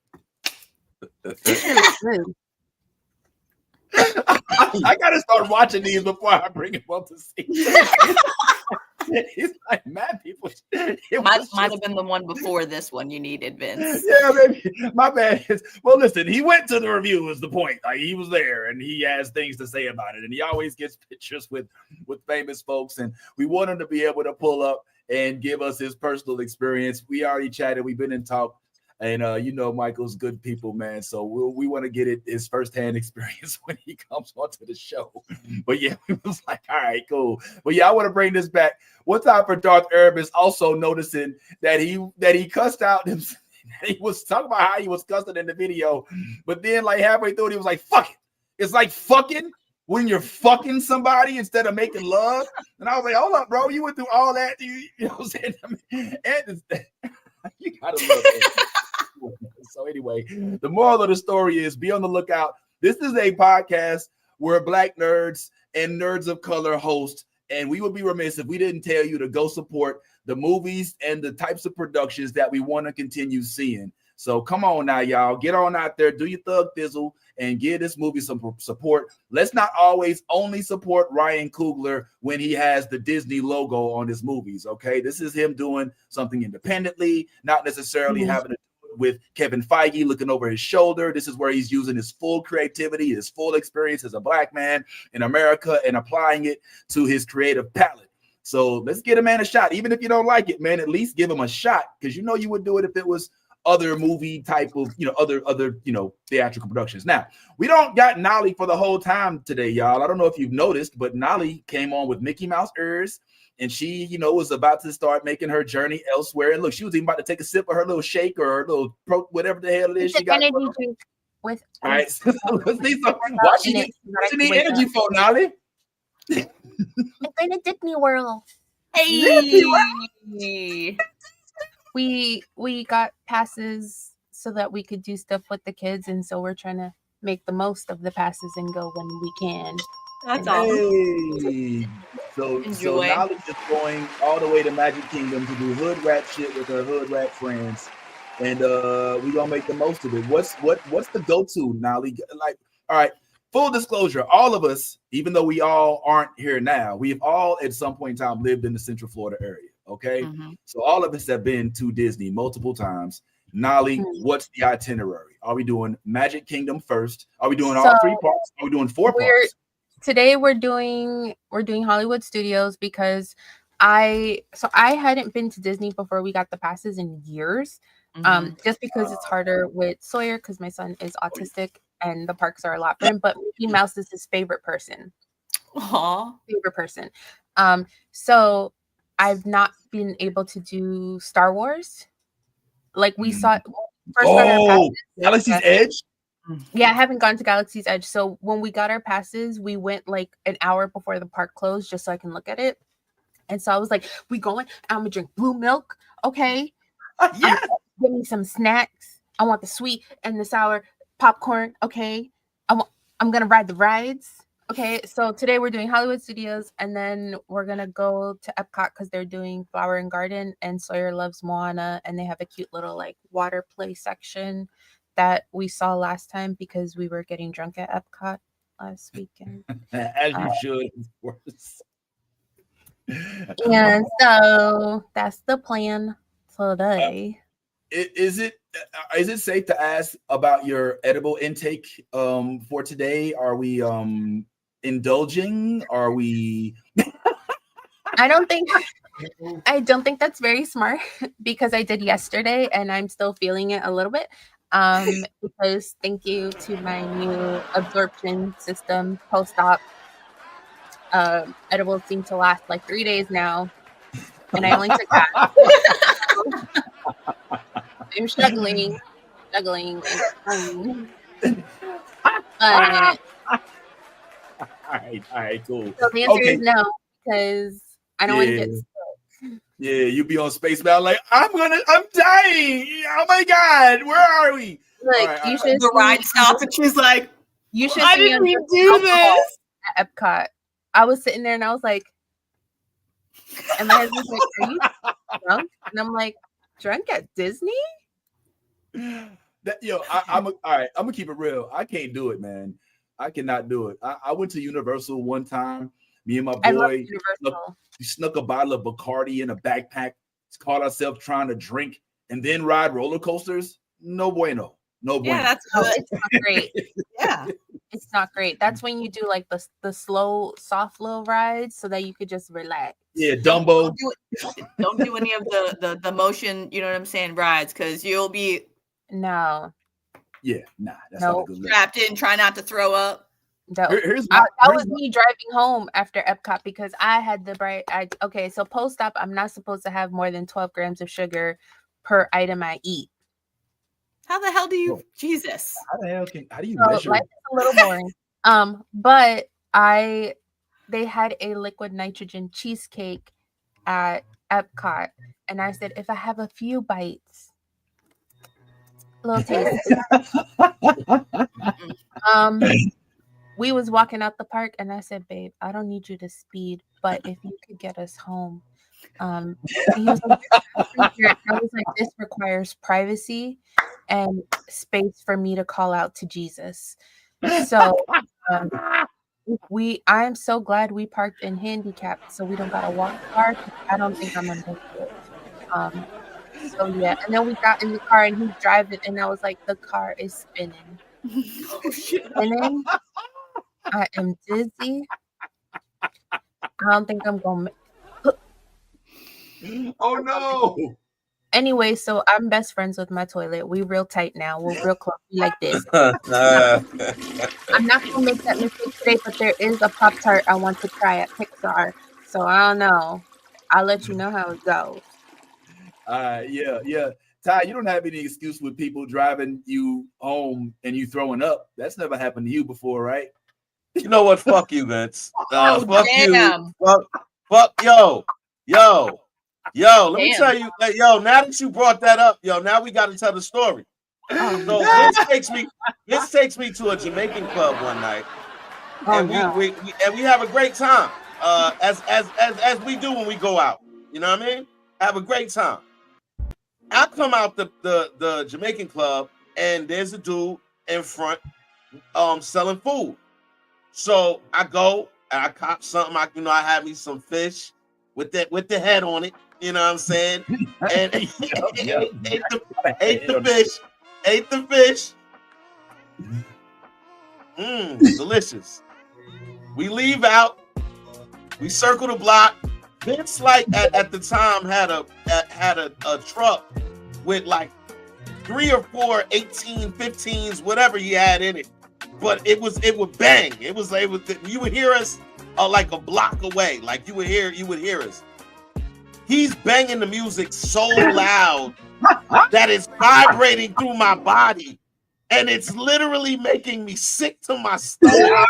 I gotta start watching these before I bring him up to see. He's like, mad people. Might have been the one before this one you needed, Vince. Yeah, baby. My bad. Well, listen, he went to the review is the point. Like, he was there and he has things to say about it. And he always gets pictures with famous folks. And we want him to be able to pull up and give us his personal experience. We already chatted. We've been in talk. And Michael's good people, man. So we want to get his firsthand experience when he comes onto the show. But yeah, we was like, all right, cool. But yeah, I want to bring this back. One time for Darth Aramis also noticing that he cussed out him. He was talking about how he was cussing in the video, but then like halfway through it, he was like, "Fuck it." It's like fucking when you're fucking somebody instead of making love. And I was like, hold up, bro, you went through all that. You know what I'm saying? And you gotta love it. So anyway, the moral of the story is be on the lookout. This is a podcast where Black nerds and nerds of color host, and we would be remiss if we didn't tell you to go support the movies and the types of productions that we want to continue seeing. So come on now, y'all. Get on out there, do your thug thizzle, and give this movie some support. Let's not always only support Ryan Coogler when he has the Disney logo on his movies, okay? This is him doing something independently, not necessarily having to with Kevin Feige looking over his shoulder. This is where he's using his full creativity, his full experience as a Black man in America and applying it to his creative palette. So let's get a man a shot. Even if you don't like it, man, at least give him a shot, because you would do it if it was other movie type of, other theatrical productions. Now, we don't got Nolly for the whole time today, y'all. I don't know if you've noticed, but Nolly came on with Mickey Mouse ears. And she, was about to start making her journey elsewhere. And look, she was even about to take a sip of her little shake or her little whatever the hell it is she got. With all right, so let's see what you need energy for, Nolly. I'm going to Disney World. Hey, we got passes so that we could do stuff with the kids, and so we're trying to make the most of the passes and go when we can. That's awesome. Hey. So Nolly is going all the way to Magic Kingdom to do hood rat shit with her hood rat friends, and we're gonna make the most of it. What's the go-to, Nolly? Like, all right, full disclosure, all of us, even though we all aren't here now, we've all at some point in time lived in the Central Florida area. Okay. Mhm. So all of us have been to Disney multiple times. Nolly, what's the itinerary? Are we doing Magic Kingdom first? Are we doing all 3 parks? Are we doing 4 parks? Today we're doing Hollywood Studios because I hadn't been to Disney before we got the passes in years. Just because it's harder with Sawyer because my son is autistic and the parks are a lot for him. But Mickey Mouse is his favorite person. Favorite person. So I've not been able to do Star Wars. Like we saw first got our passes, Galaxy's Edge. Yeah, I haven't gone to Galaxy's Edge. So when we got our passes, we went like an hour before the park closed just so I can look at it. And so I was like, we going? I'm gonna drink blue milk. Okay. Give me some snacks. I want the sweet and the sour popcorn. Okay. I'm gonna ride the rides. Okay. So today we're doing Hollywood Studios and then we're gonna go to Epcot because they're doing Flower and Garden and Sawyer loves Moana and they have a cute little like water play section that we saw last time because we were getting drunk at Epcot last weekend. As you should, of course. And so that's the plan today. Is it safe to ask about your edible intake for today? Are we indulging? Are we? I don't think that's very smart because I did yesterday and I'm still feeling it a little bit. Because thank you to my new absorption system post-op. Edibles seem to last like 3 days now, and I only took that. I'm struggling. All right, cool. So the answer is no, because I don't want to get sick. Yeah, you be on Space Mountain like, I'm dying. Oh my God, where are we? Like, you should the ride stops and she's like, you should why did we do this? At Epcot. I was sitting there and I was like, and my husband's like, are you drunk? And I'm like, drunk at Disney? I'm all right. I'm gonna keep it real. I can't do it, man. I cannot do it. I went to Universal one time. Me and my boy snuck a bottle of Bacardi in a backpack. Caught ourselves trying to drink and then ride roller coasters. No bueno. No bueno. Yeah, it's not great. Yeah. It's not great. That's when you do like the slow, soft little rides so that you could just relax. Yeah, Dumbo. Don't do any of the motion, you know what I'm saying, rides, because you'll be no. Yeah, nah, that's not a good look. Strapped in, try not to throw up. That was me driving home after Epcot because I had okay, so post-op, I'm not supposed to have more than 12 grams of sugar per item I eat. How the hell do you Jesus? How do you measure? Life is a little boring. But they had a liquid nitrogen cheesecake at Epcot, and I said, if I have a few bites, a little taste. We was walking out the park, and I said, babe, I don't need you to speed, but if you could get us home. He was like, I was like, this requires privacy and space for me to call out to Jesus. So I'm so glad we parked in handicapped so we don't gotta walk far. I don't think I'm gonna do it. So yeah, and then we got in the car and he's driving and I was like, the car is spinning. Spinning. I am dizzy. I don't think I'm gonna Oh no. Anyway, so I'm best friends with my toilet. We real tight now. We're real close. We like this. I'm not gonna make that mistake today, but there is a Pop-Tart I want to try at Pixar. So I don't know. I'll let you know how it goes. Yeah. Ty, you don't have any excuse with people driving you home and you throwing up. That's never happened to you before, right? You know what? Fuck you, Vince. Fuck damn. you. Fuck yo. Let me tell you, now that you brought that up, now we got to tell the story. So Vince takes me to a Jamaican club one night, and we have a great time. As we do when we go out. You know what I mean? Have a great time. I come out the Jamaican club, and there's a dude in front selling food. So I go and I cop something. I had me some fish with the head on it. You know what I'm saying? And ate the fish. Delicious. We leave out. We circle the block. Vince, like at the time, had a truck with like 3 or 4 18, 15s, whatever he had in it. But it would bang. It was you would hear us like a block away. Like you would hear us. He's banging the music so loud that it's vibrating through my body. And it's literally making me sick to my stomach.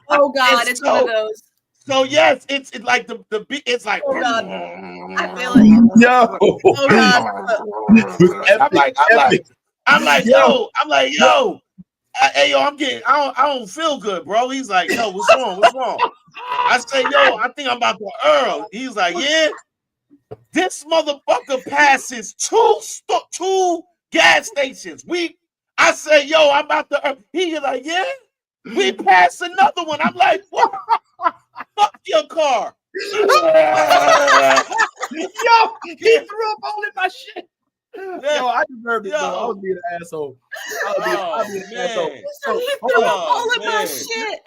Oh God, it's one of those. So yes, it's like the beat. It's like, oh God, I feel it. Yo, oh God, I'm like, yo, hey yo, I don't feel good, bro. He's like, yo, what's wrong? I say, yo, I think I'm about to Earl. He's like, yeah. This motherfucker passes two gas stations. I say, yo, I'm about to Earl. He's like, yeah. We passed another one. I'm like, what? Fuck your car. Yo, he threw up all in my shit. Yo, I deserved it, bro. I was being an asshole. I was being an asshole. So he threw up all in my shit.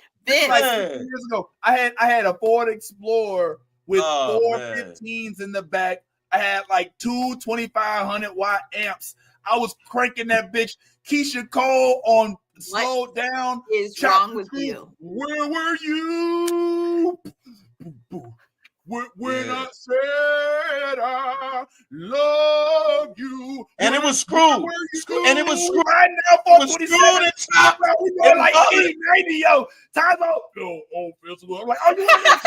Like 6 years ago, I had a Ford Explorer with 4 15s in the back. I had like 2 2500 watt amps. I was cranking that bitch. Keisha Cole on Slow Down. What is wrong with you? Where were you? When I said I love you. And it was screwed. And it was screwed. Right now, 427. We going like 80, 90, yo. Time out. Yo, old festival. I'm like, oh, you want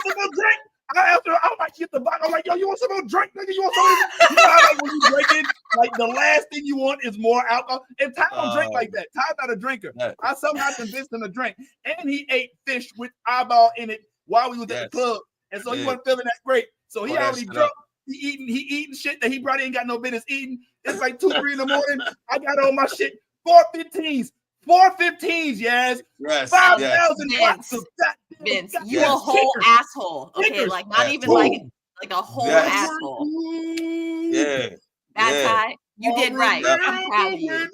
some more drink? I might get the bottle. I'm like, yo, you want some more drink, nigga? You want some more? You know how like when you drinking, like the last thing you want is more alcohol. And Ty don't drink like that. Ty's not a drinker. I somehow convinced him to drink. And he ate fish with eyeball in it while we was at the club. And so he wasn't feeling that great. So he already drunk. He eating shit that he probably ain't got no business eating. It's like 2, 3 in the morning. I got all my shit. 4 15s. 4 15s, yes. 5,000 watts of that. Vince, you a whole asshole. Okay, like not even like a whole asshole. Yeah. Bad Ty, you did right. I'm proud of you.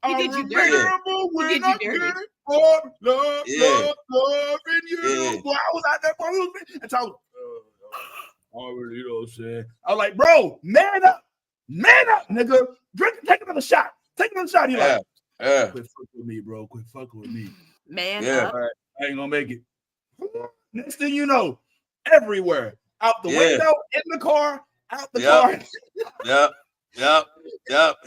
He did you dirty. He did you dirty. Love in you. Boy, I was out there, boy. And so I was, already, you know what I'm saying? I was like, bro, man up, nigga. Take another shot. Take another shot. He like, quit fucking with me, bro. Quit fucking with me. Man up. Right, I ain't gonna make it. Next thing you know, everywhere. Out the window, in the car, out the car. Yep.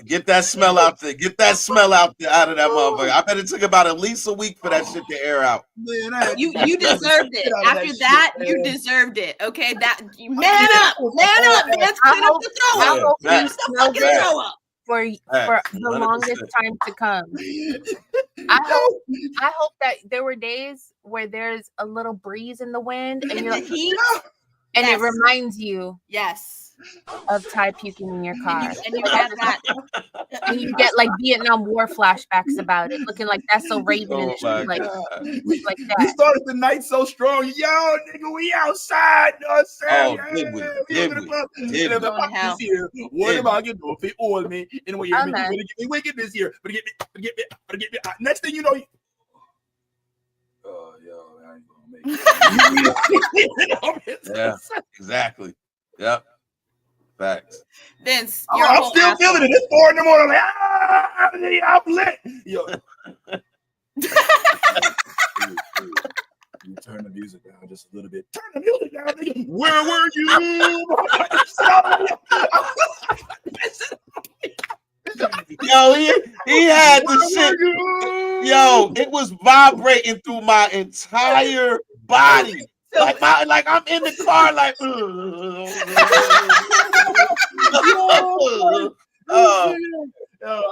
Get that smell out there. Get that smell out there out of that motherfucker. I bet it took about at least a week for that shit to air out. Man, you deserved it. After that, you deserved it. Okay, that man up, man. Clean up the throw up. For the longest time to come. I hope that there were days where there's a little breeze in the wind and you're like, and it reminds you of Ty puking in your car. And you get that. And you get like Vietnam War flashbacks about it, looking like that's so Raven and shit, like that. We started the night so strong. Yo, nigga, we outside. Did we? What am I gonna do if it oil me? And when you're gonna get me wicked this year, but get me. Next thing you know, I ain't gonna make it. Yeah, exactly. Yep. Facts. Vince, I'm still feeling it. It's 4 in the morning. I'm lit. Yo. You turn the music down just a little bit. Turn the music down, nigga. Where were you? Yo, he had the shit. Yo, it was vibrating through my entire body. Like I'm in the car, like.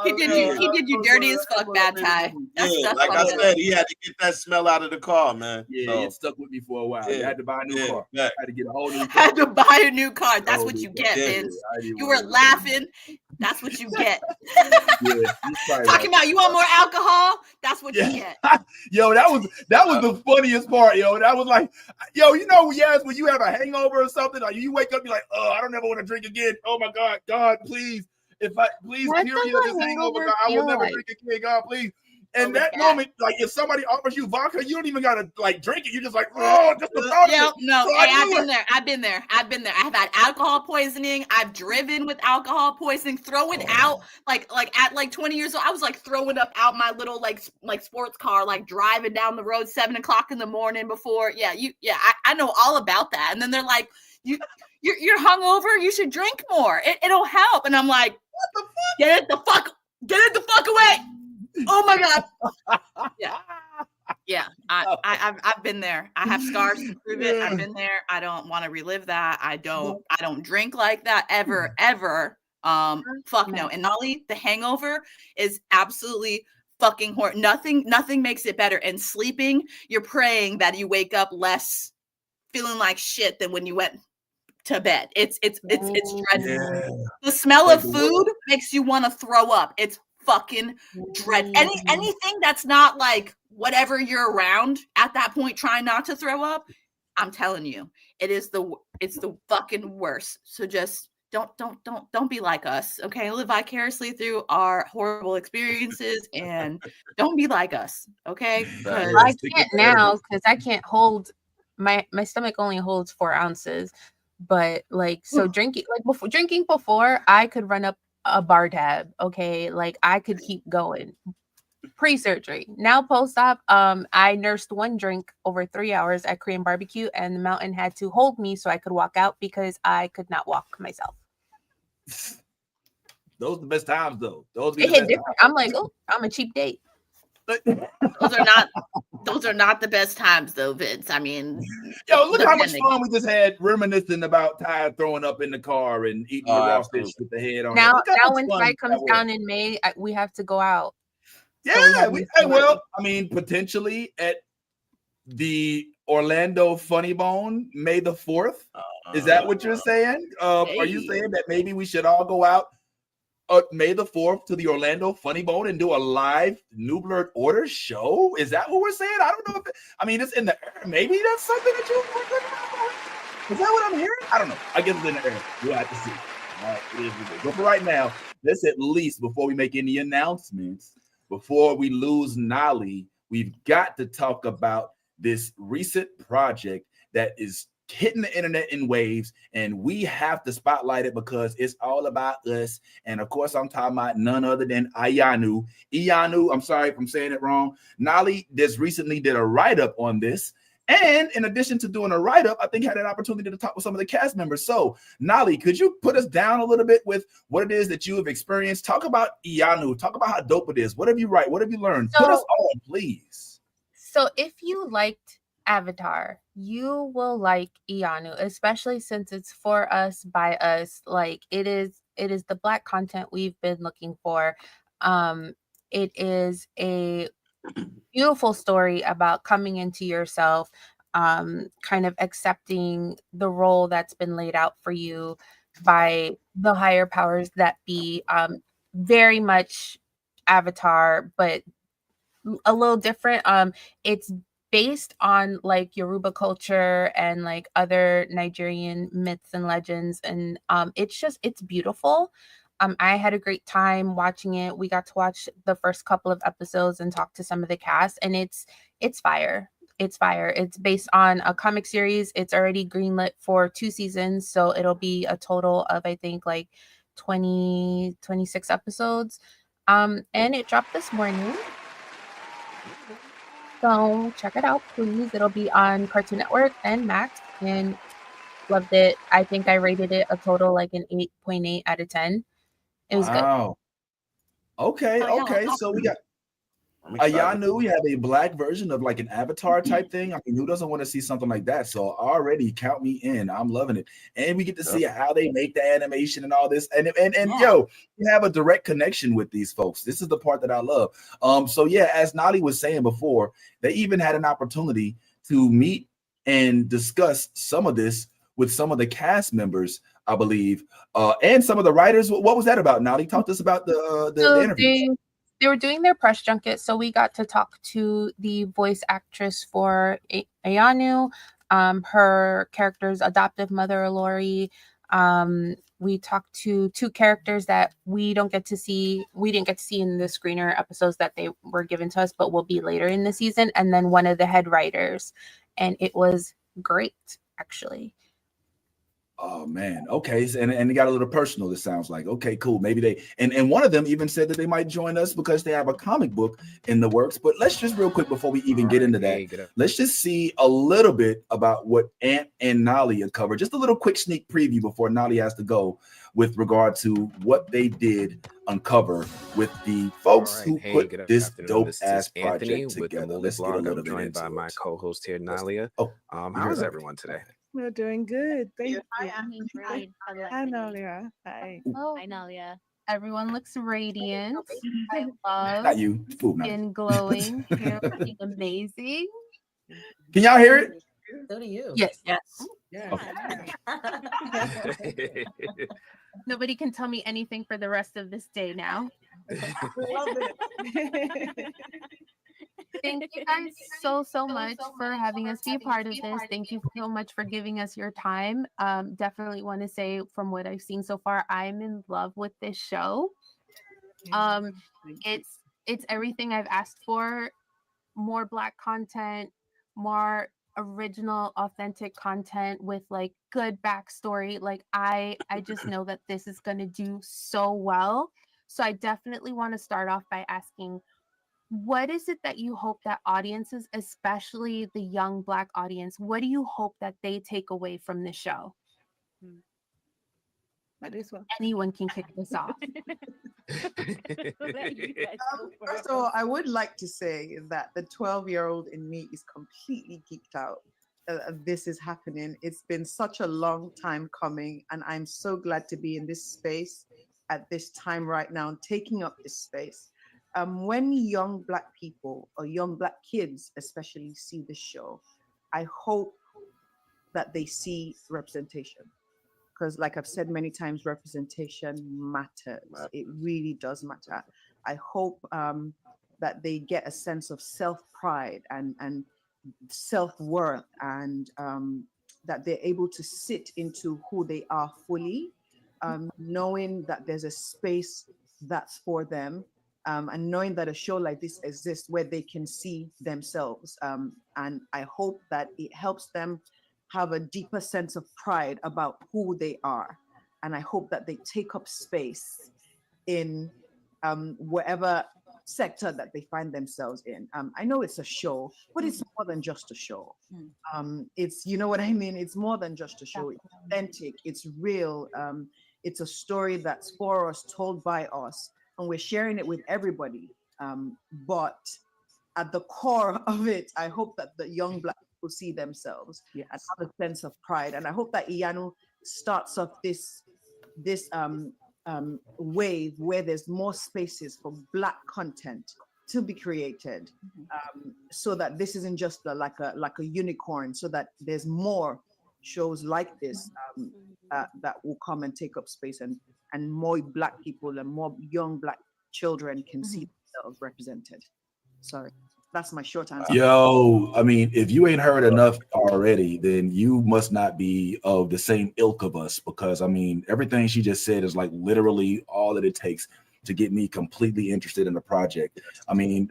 He did you dirty as fuck, Bad Ty. That's like I said, he had to get that smell out of the car, man. Yeah, it stuck with me for a while. I had to buy a new car. I had to get a whole new car. Had to buy a new car. That's what you get, Vince. You were laughing. That's what you get. Yeah, Talking about you want more alcohol? That's what you get. Yo, that was the funniest part. Yo, that was like, yo, you know, yes, when you have a hangover or something, like you wake up, you're like, oh, I don't ever want to drink again. Oh my God, please, please What cure me does of a this hangover. hangover God, I will feel never like? drink again. God, please. And Oh, that God. moment, like if somebody offers you vodka, you don't even gotta like drink it. You're just like, oh, just the thought of it. No, So hey, I've been there. I have had alcohol poisoning. I've driven with alcohol poisoning, throwing out like at like 20 years old. I was like throwing up out my little like sports car, like driving down the road 7 o'clock in the morning before. I know all about that. And then they're like, you're hungover. You should drink more. It'll help. And I'm like, what the fuck? Get it the fuck away. Oh my God. Yeah. I've been there. I have scars to prove it. I've been there. I don't want to relive that. I don't drink like that ever. Fuck no. And Nolly, the hangover is absolutely fucking horrible. Nothing makes it better. And sleeping, you're praying that you wake up less feeling like shit than when you went to bed. It's dreadful. Yeah. The smell of food makes you want to throw up. It's fucking dreadful. Anything that's not like whatever you're around at that point, trying not to throw up. I'm telling you, it's the fucking worst. So just don't be like us, okay? Live vicariously through our horrible experiences and don't be like us, okay? I can't now because I can't hold my stomach only holds 4 ounces. But like, so drinking before I could run up a bar tab, okay? Like I could keep going. Pre-surgery. Now post-op, I nursed 1 drink over 3 hours at Korean barbecue, and the mountain had to hold me so I could walk out because I could not walk myself. Those are the best times, though. It hit different. I'm like, oh, I'm a cheap date. Those are not the best times, though, Vince. I mean, yo, look how much fun we just had reminiscing about Ty throwing up in the car and eating the raw fish with the head on. Now when Ty comes down in May, we have to go out. Yeah, I mean, potentially at the Orlando Funny Bone, May the 4th. Is that what you're saying? Are you saying that maybe we should all go out May the 4th to the Orlando Funny Bone and do a live New Blurred Order show? Is that what we're saying? I don't know if it's in the air. Maybe that's something that you. Is that what I'm hearing? I don't know. I guess it's in the air. We'll have to see. All right, it is what it is. But for right now, let's at least, before we make any announcements, before we lose Nolly, we've got to talk about this recent project that is hitting the internet in waves, and we have to spotlight it because it's all about us. And of course, I'm talking about none other than Iyanu. I'm sorry if I'm saying it wrong. Nolly just recently did a write-up on this. And in addition to doing a write-up, I think had an opportunity to talk with some of the cast members. So, Nolly, could you put us down a little bit with what it is that you have experienced? Talk about Iyanu. Talk about how dope it is. What have you write? What have you learned? Put us on, please. So if you liked Avatar, you will like Iyanu, especially since it's for us, by us. Like it is the Black content we've been looking for. It is a beautiful story about coming into yourself, kind of accepting the role that's been laid out for you by the higher powers that be. Very much Avatar, but a little different. It's based on like Yoruba culture and like other Nigerian myths and legends, and it's beautiful. I had a great time watching it. We got to watch the first couple of episodes and talk to some of the cast, and it's fire. It's fire. It's based on a comic series. It's already greenlit for 2 seasons, so it'll be a total of I think like 26 episodes. And it dropped this morning. So check it out, please. It'll be on Cartoon Network and Max, and loved it. I think I rated it a total like an 8.8 out of 10. It was good. Okay. So we got Iyanu. We have a Black version of like an Avatar type thing. I mean, who doesn't want to see something like that? So already count me in. I'm loving it. And we get to see how they make the animation and all this. And yo, you have a direct connection with these folks. This is the part that I love. So yeah, as Nolly was saying before, they even had an opportunity to meet and discuss some of this with some of the cast members I believe, and some of the writers. What was that about? Nolly, talk to us about the interview. They were doing their press junket, so we got to talk to the voice actress for Iyanu, her character's adoptive mother, Lori. We talked to 2 characters that we didn't get to see in the screener episodes that they were given to us, but will be later in the season, and then one of the head writers, and it was great, actually. Oh man, okay, and they got a little personal. It sounds like okay, cool. Maybe they and one of them even said that they might join us because they have a comic book in the works. But let's just real quick before we even get into that, let's just see a little bit about what Ant and Nolly covered. Just a little quick sneak preview before Nolly has to go with regard to what they did uncover with the folks who put this dope ass project together. Let's get a little bit into by my co-host here, Nalia. How is everyone today? We're doing good. Thank you. Hi, I'm great. Hi, Nalia. Hi. Oh, Hi, Nalia. everyone looks radiant. I Not love you, food man. and glowing. You're looking amazing. Can y'all hear it? So do you. Yes. Yeah. Okay. Nobody can tell me anything for the rest of this day now. Love it. Thank you guys so much for having us be a part of this. Thank you so much for giving us your time. Definitely want to say from what I've seen so far, I'm in love with this show. It's everything I've asked for. More Black content, more original, authentic content with like good backstory. Like I just know that this is going to do so well. So I definitely want to start off by asking, what is it that you hope that audiences, especially the young Black audience, what do you hope that they take away from the show? Anyone can kick this off. First of all, I would like to say that the 12-year-old in me is completely geeked out. This is happening. It's been such a long time coming, and I'm so glad to be in this space at this time right now, taking up this space. When young Black people or young Black kids especially see the show, I hope that they see representation. Because like I've said many times, representation matters. It really does matter. I hope that they get a sense of self-pride and self-worth, and that they're able to sit into who they are fully, knowing that there's a space that's for them, and knowing that a show like this exists where they can see themselves. And I hope that it helps them have a deeper sense of pride about who they are. And I hope that they take up space in whatever sector that they find themselves in. I know it's a show, but it's more than just a show. It's, you know what I mean? It's more than just a show. It's authentic, it's real. It's a story that's for us, told by us, and we're sharing it with everybody. But at the core of it, I hope that the young Black people see themselves and have a sense of pride. And I hope that Iyanu starts off this wave where there's more spaces for Black content to be created, so that this isn't just like a unicorn, so that there's more shows like this that will come and take up space, and more Black people and more young Black children can see themselves represented. Sorry, that's my short answer. Yo, I mean, if you ain't heard enough already, then you must not be of the same ilk of us, because I mean, everything she just said is like literally all that it takes to get me completely interested in the project. I mean,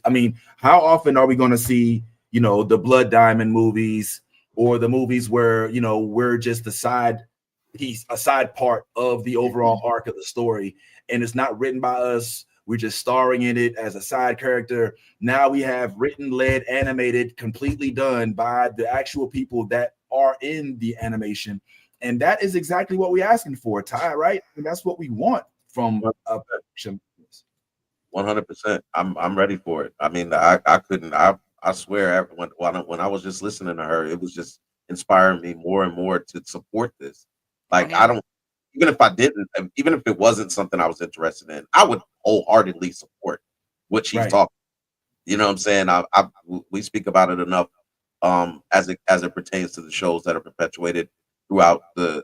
I mean, how often are we going to see, you know, the Blood Diamond movies, or the movies where, you know, we're just a side piece, a side part of the overall arc of the story, and it's not written by us, we're just starring in it as a side character. Now we have written, led, animated, completely done by the actual people that are in the animation. And that is exactly what we're asking for, Ty, right? And that's what we want from a production. 100%. I'm ready for it. I mean, I couldn't. I swear, when I was just listening to her, it was just inspiring me more and more to support this. Like, I don't, even if I didn't, even if it wasn't something I was interested in, I would wholeheartedly support what she's talking. You know what I'm saying? We speak about it enough as it pertains to the shows that are perpetuated throughout the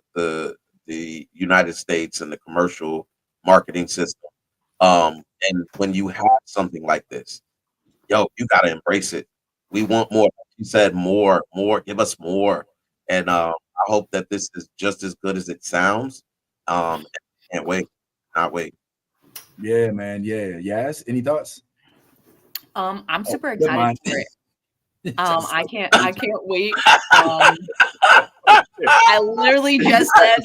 the United States and the commercial marketing system. And when you have something like this, yo, you gotta embrace it. We want more. Like you said, more, give us more. And I hope that this is just as good as it sounds. Can't wait. Not wait. Yeah, man. Yeah. Yes. Any thoughts? I'm super good excited mind. for it. I can't wait. I literally just said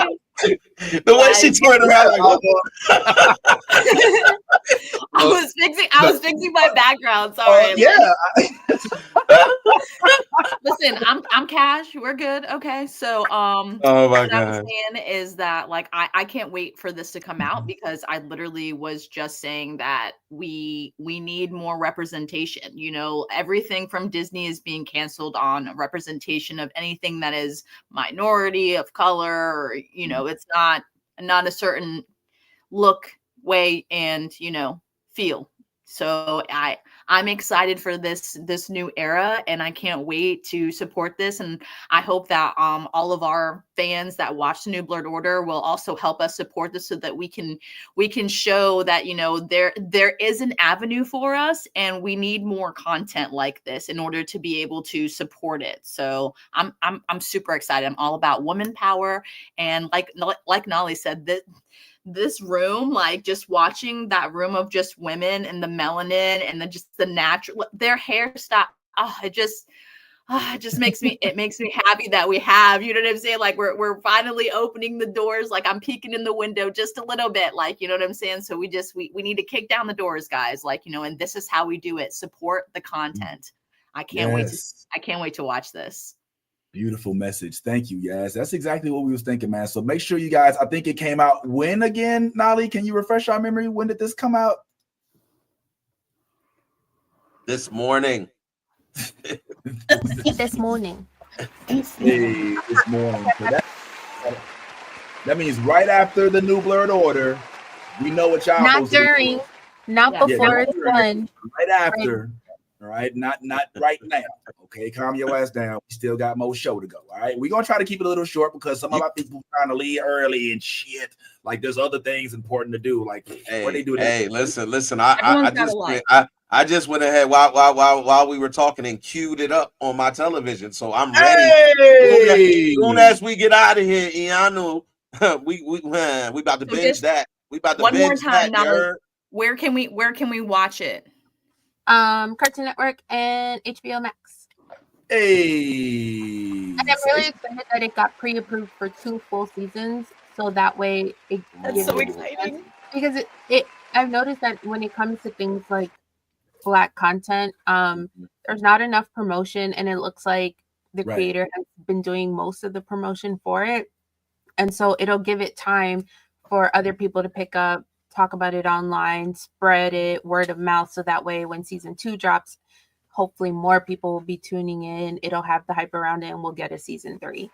the way she turned around like, I was fixing my background. Sorry. Yeah. Listen, I'm Cash. We're good. Okay. So oh my what God. I'm saying is that like I can't wait for this to come out because I literally was just saying that we need more representation. You know, everything from Disney is being canceled on representation of anything that is minority, of color, or, you know, it's not a certain look, way, and, you know, feel. So I'm excited for this new era, and I can't wait to support this. And I hope that all of our fans that watch the New Blurred Order will also help us support this, so that we can show that, you know, there is an avenue for us, and we need more content like this in order to be able to support it. So I'm super excited. I'm all about woman power, and like Nolly said, this room, like just watching that room of just women and the melanin and just the natural, their hairstyle. It just makes me happy that we have, you know what I'm saying? Like we're finally opening the doors. Like I'm peeking in the window just a little bit, like, you know what I'm saying? So we need to kick down the doors, guys. Like, you know, and this is how we do it. Support the content. I can't wait to watch this. Beautiful message. Thank you, guys. That's exactly what we was thinking, man. So make sure you guys, I think it came out when again, Nolly? Can you refresh our memory? When did this come out? This morning. This morning. Hey, this morning. So that means right after the New Blurred Order. We know what y'all not during, not before it's done. Right after. All right, not right now. Okay, calm your ass down. We still got more show to go. All right, we're gonna try to keep it a little short because some of our people trying to leave early and shit. Like there's other things important to do. Like what they do. Hey, listen. I just went ahead while we were talking and queued it up on my television, so I'm ready. As soon as we get out of here, Iyanu, we about to binge that. We about to one binge more time. Now, where can we watch it? Cartoon Network and HBO Max. Hey, and I'm really excited that it got pre-approved for 2 full seasons, so that way that's so exciting. Because I've noticed that when it comes to things like Black content, there's not enough promotion, and it looks like the creator has been doing most of the promotion for it, and so it'll give it time for other people to pick up, talk about it online, spread it word of mouth, so that way when season 2 drops, hopefully more people will be tuning in. It'll have the hype around it, and we'll get a season 3.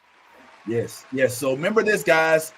Yes. So remember this, guys.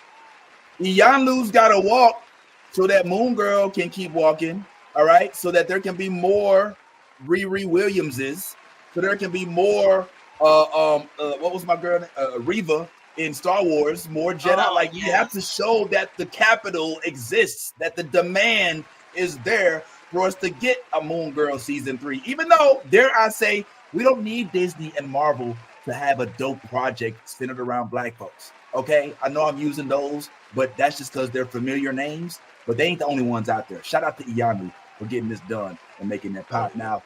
Iyanu's got to walk so that Moon Girl can keep walking. All right, so that there can be more Riri Williamses, so there can be more. What was my girl? Reva in Star Wars, more Jedi. You have to show that the capital exists, that the demand is there for us to get a Moon Girl season 3. Even though, dare I say, we don't need Disney and Marvel to have a dope project centered around Black folks. Okay, I know I'm using those, but that's just because they're familiar names. But they ain't the only ones out there. Shout out to Iyanu for getting this done and making that pop. Now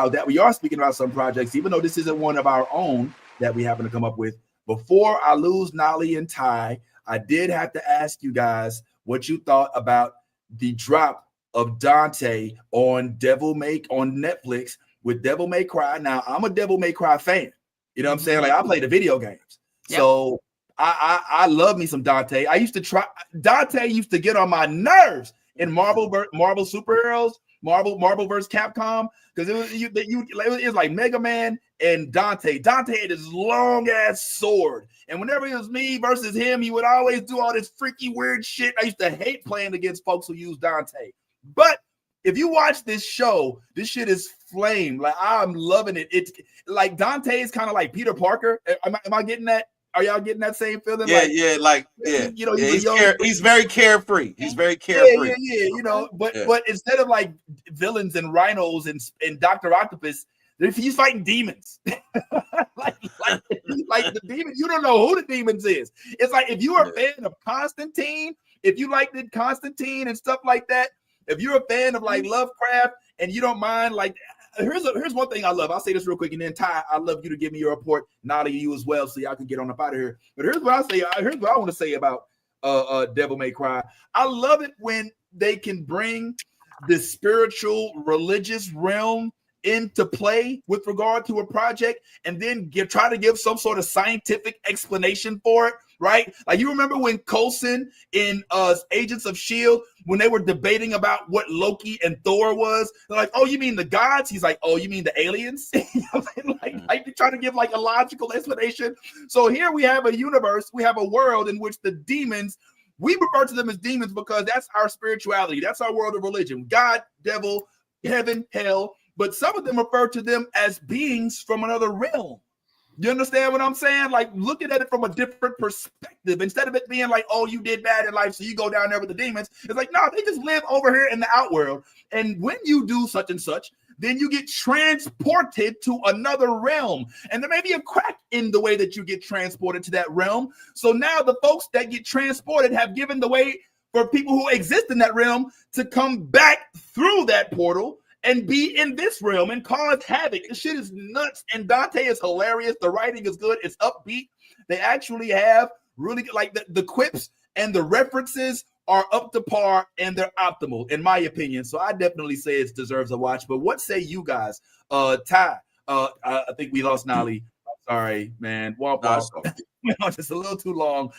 that we are speaking about some projects, even though this isn't one of our own that we happen to come up with, before I lose Nolly and Ty, I did have to ask you guys what you thought about the drop of Dante on Netflix with Devil May Cry. Now, I'm a Devil May Cry fan. You know what I'm saying? Like I play the video games. Yep. So I love me some Dante. Dante used to get on my nerves in Marvel superheroes, Marvel versus Capcom, because it was like Mega Man and Dante. Dante had this long ass sword, and whenever it was me versus him, he would always do all this freaky weird shit. I used to hate playing against folks who use Dante. But if you watch this show, this shit is flame. Like I'm loving it. It's like Dante is kind of like Peter Parker. Am I getting that? Are y'all getting that same feeling? Yeah, like, yeah, like yeah. You know, He's very carefree. He's very Yeah, carefree. yeah. You know, but instead of like villains and rhinos and Dr. Octopus, he's fighting demons. like the demon, you don't know who the demons is. It's like if you're a fan of Constantine, if you like the Constantine and stuff like that, if you're a fan of like Lovecraft and you don't mind, like here's one thing I love. I'll say this real quick, and then Ty, I love you to give me your report. Nolly, you as well, so y'all can get on up out of here. But here's what I say. Here's what I want to say about Devil May Cry. I love it when they can bring the spiritual, religious realm into play with regard to a project, and then try to give some sort of scientific explanation for it, right? Like you remember when Coulson in Agents of S.H.I.E.L.D., when they were debating about what Loki and Thor was, they're like, oh, you mean the gods? He's like, oh, you mean the aliens? like they try to give like a logical explanation. So here we have a universe, we have a world in which the demons, we refer to them as demons because that's our spirituality. That's our world of religion. God, devil, heaven, hell. But some of them refer to them as beings from another realm. You understand what I'm saying? Like looking at it from a different perspective. Instead of it being like, oh, you did bad in life, so you go down there with the demons. It's like, no, they just live over here in the outworld. And when you do such and such, then you get transported to another realm. And there may be a crack in the way that you get transported to that realm. So now the folks that get transported have given the way for people who exist in that realm to come back through that portal and be in this realm and cause havoc. This shit is nuts. And Dante is hilarious. The writing is good. It's upbeat. They actually have really good, like the quips and the references are up to par and they're optimal, in my opinion. So I definitely say it deserves a watch. But what say you guys? Ty, I think we lost Nolly. I'm sorry, man. Womp womp. Just a little too long.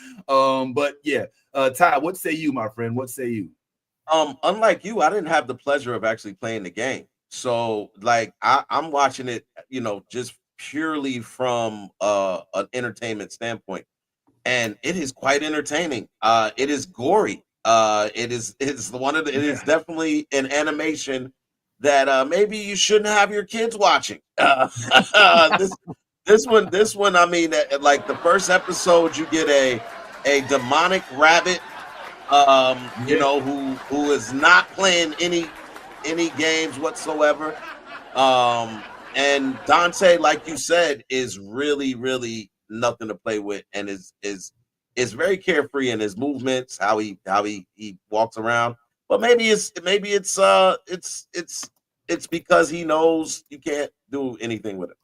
But yeah, Ty, what say you, my friend? What say you? Unlike you, I didn't have the pleasure of actually playing the game. So like I'm watching it, you know, just purely from an entertainment standpoint. And it is quite entertaining. It is gory. It is definitely an animation that maybe you shouldn't have your kids watching. This one, I mean, like the first episode, you get a demonic rabbit. You know, who is not playing any games whatsoever. And Dante, like you said, is really nothing to play with, and is very carefree in his movements, how he walks around. But maybe it's because he knows you can't do anything with it.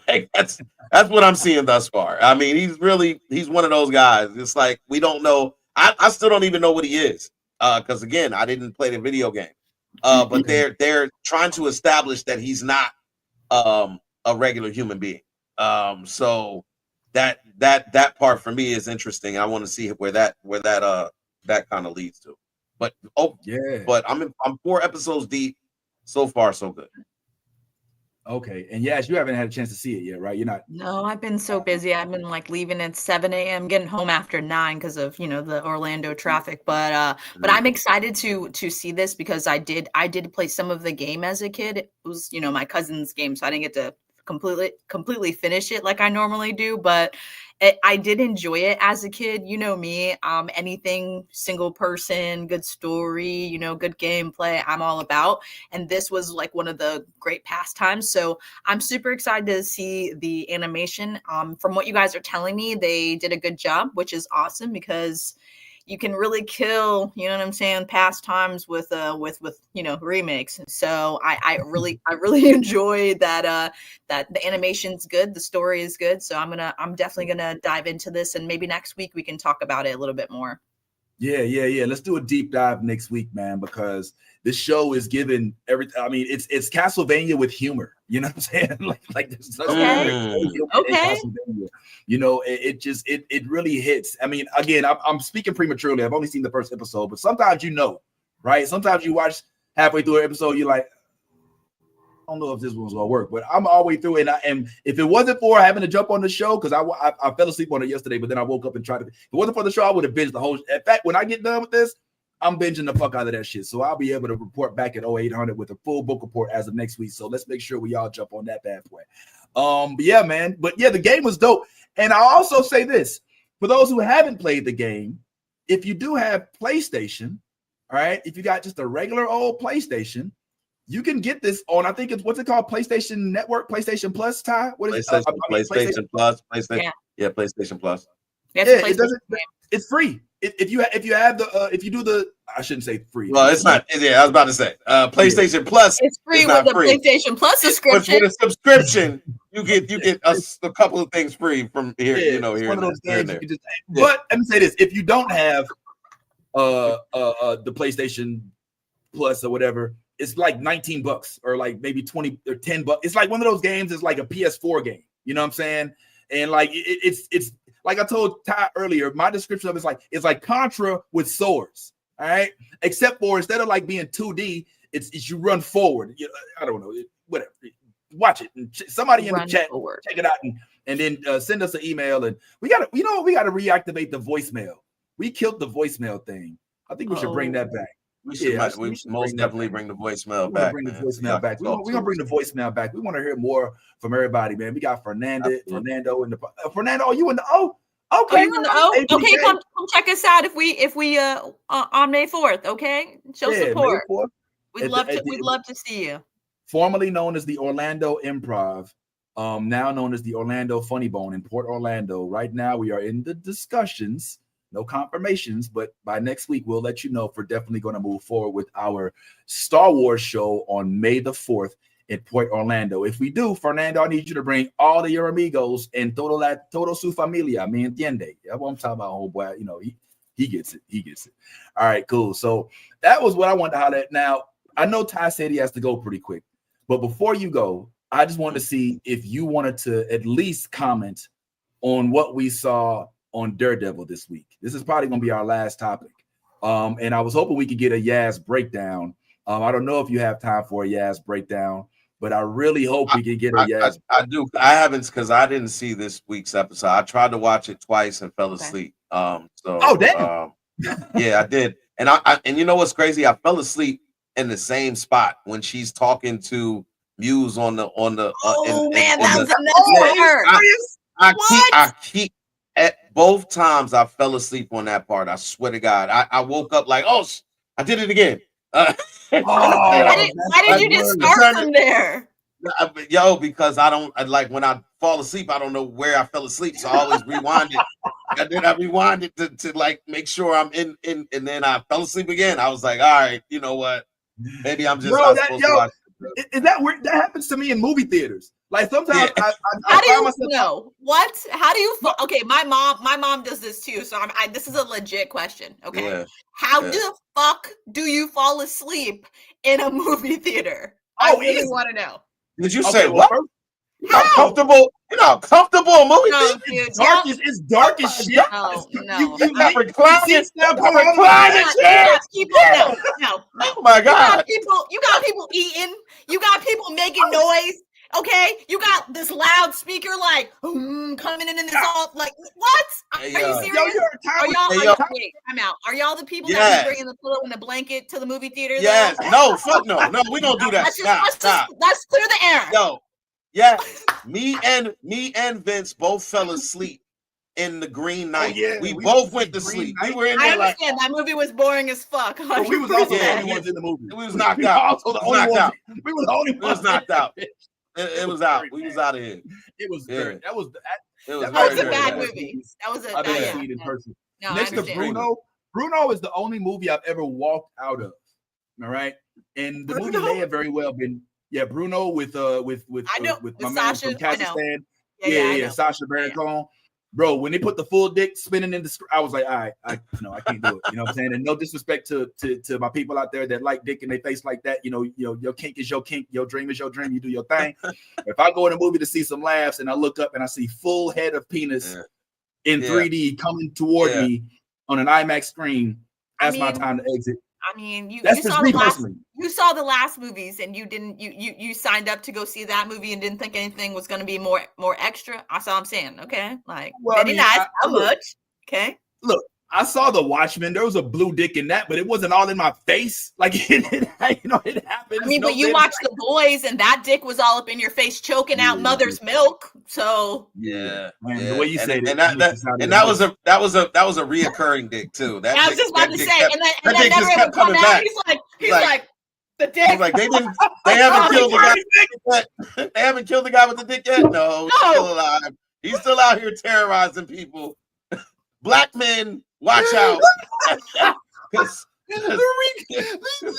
Like that's what I'm seeing thus far. I mean, he's one of those guys. It's like we don't know. I still don't even know what he is, because again, I didn't play the video game. But they're trying to establish that he's not a regular human being. So that part for me is interesting. I want to see where that kind of leads to. But but I'm 4 episodes deep. So far, so good. Okay, and yes, you haven't had a chance to see it yet, right? You're not. No, I've been so busy. I've been like leaving at 7 a.m., getting home after 9 because of the Orlando traffic. But I'm excited to see this because I did play some of the game as a kid. It was my cousin's game, so I didn't get to completely finish it like I normally do. But I did enjoy it as a kid. You know me, anything single person, good story, good gameplay, I'm all about. And this was like one of the great pastimes. So I'm super excited to see the animation. From what you guys are telling me, they did a good job, which is awesome because you can really kill, pastimes with remakes. So I really enjoy that the animation's good, the story is good. So I'm definitely gonna dive into this, and maybe next week we can talk about it a little bit more. Yeah. Let's do a deep dive next week, man, because this show is given everything. I mean, it's Castlevania with humor. You know what I'm saying? Like there's okay. It really hits. I mean, again, I'm speaking prematurely. I've only seen the first episode, but sometimes right? Sometimes you watch halfway through an episode, you're like, I don't know if this one's gonna work, but I'm all the way through. And if it wasn't for having to jump on the show, because I fell asleep on it yesterday, but then I woke up and tried to. If it wasn't for the show, I would have binged the whole. In fact, when I get done with this, I'm binging the fuck out of that shit. So I'll be able to report back at 0800 with a full book report as of next week. So let's make sure we all jump on that bad boy. But yeah, man. But yeah, the game was dope. And I'll also say this for those who haven't played the game, if you do have PlayStation, all right, if you got just a regular old PlayStation, you can get this on, I think it's what's it called? PlayStation Network, PlayStation Plus, Ty? What is PlayStation, it? PlayStation Plus, PlayStation, yeah, PlayStation Plus. Yeah, it doesn't. It's free. If you have the if you do the, I shouldn't say free. Well, it's not. Yeah, I was about to say PlayStation Plus. It's free with the PlayStation Plus subscription. With a subscription, you get a couple of things free from here. Yeah, you know, here one of those games there. you can just. But let me say this: if you don't have the PlayStation Plus or whatever, it's like $19 or like maybe 20 or $10. It's like one of those games. It's like a PS4 game. You know what I'm saying? And like it's like I told Ty earlier, my description of it's like Contra with swords. All right, except for instead of like being 2D, it's you run forward. I don't know, whatever. Watch it. And somebody in the chat, check it out, and then send us an email. And we got to reactivate the voicemail. We killed the voicemail thing. I think we should bring that back. We should most definitely bring the voicemail back. Bring the voicemail back. We're gonna bring the voicemail back. We want to hear more from everybody, man. We got Fernando in the Fernando. Are you in the O? Okay, you in the O? Okay, come check us out if we on May 4th. Okay, show support. We'd love to see you. Formerly known as the Orlando Improv, now known as the Orlando Funny Bone in Port Orlando. Right now, we are in the discussions. No confirmations, but by next week, we'll let you know if we're definitely going to move forward with our Star Wars show on May the 4th in Port Orlando. If we do, Fernando, I need you to bring all of your amigos and todo su familia. Me entiende? That's what I'm talking about, homeboy. You know, he gets it. He gets it. All right, cool. So that was what I wanted to holler at. Now, I know Ty said he has to go pretty quick, but before you go, I just wanted to see if you wanted to at least comment on what we saw on Daredevil this week. This is probably going to be our last topic. And I was hoping we could get a Yaz breakdown. I don't know if you have time for a Yaz breakdown, but I really hope we can get a Yaz. I do. I haven't, because I didn't see this week's episode. I tried to watch it twice and fell asleep. Damn. Yeah, I did. And and you know what's crazy? I fell asleep in the same spot when she's talking to Muse on the I keep at both times I fell asleep on that part. I swear to God, I woke up like, oh, I did it again. Why did you just start from there? Yo, because I don't like when I fall asleep, I don't know where I fell asleep, so I always rewind it. And then I rewind it to like make sure I'm in, and then I fell asleep again. I was like, all right, you know what? Maybe I'm just not supposed to watch it. Is that weird? That happens to me in movie theaters. Like sometimes how do you know what? How do you? Okay, my mom does this too. So this is a legit question. Okay, how the fuck do you fall asleep in a movie theater? I really want to know. Did you say what? You're not comfortable. You're not comfortable in movie theater. It's dark as shit. No. You got reclining. No. Oh my God. You got people eating. You got people making noise. Okay, you got this loudspeaker like coming in this all like what? Are you serious? I'm out. Are y'all the people that be bringing the pillow and the blanket to the movie theater? Yes. No. Fuck no. No, we don't do that. Let's clear the air. Yo. Yeah. Me and Vince both fell asleep in The Green Knight. We both went to sleep. We were in there. I understand that movie was boring as fuck. We was also the only ones in the movie. We was knocked out. We was the only ones. We was knocked out. It was out. We was out of here. It was very. That was a bad movie. That was a bad movie in person. No, next to Bruno. Bruno is the only movie I've ever walked out of. All right, and the movie may have very well been Bruno with my man from Kazakhstan. Yeah, Sacha Baron Cohen. Bro, when they put the full dick spinning in the screen, I was like, all right, I can't do it. You know what I'm saying? And no disrespect to my people out there that like dick in their face like that. You know, your kink is your kink, your dream is your dream. You do your thing. If I go in a movie to see some laughs and I look up and I see full head of penis in 3D coming toward me on an IMAX screen, that's my time to exit. I mean, you saw the last movies and you signed up to go see that movie and didn't think anything was going to be more extra. That's all I'm saying. Okay. Like, very nice. How much? Okay. Look, I saw The Watchmen. There was a blue dick in that, but it wasn't all in my face. Like it happened. I mean, but you watched The Boys, and that dick was all up in your face, choking out mother's milk. So man, the way you and, said and it, that was a reoccurring dick too. That I was just about to say, and then dick never just ever kept come coming out. back. He's like the dick. Like they haven't killed the guy. They haven't killed the guy with the dick yet. No, he's still alive. He's still out here terrorizing people. Black men, watch out. The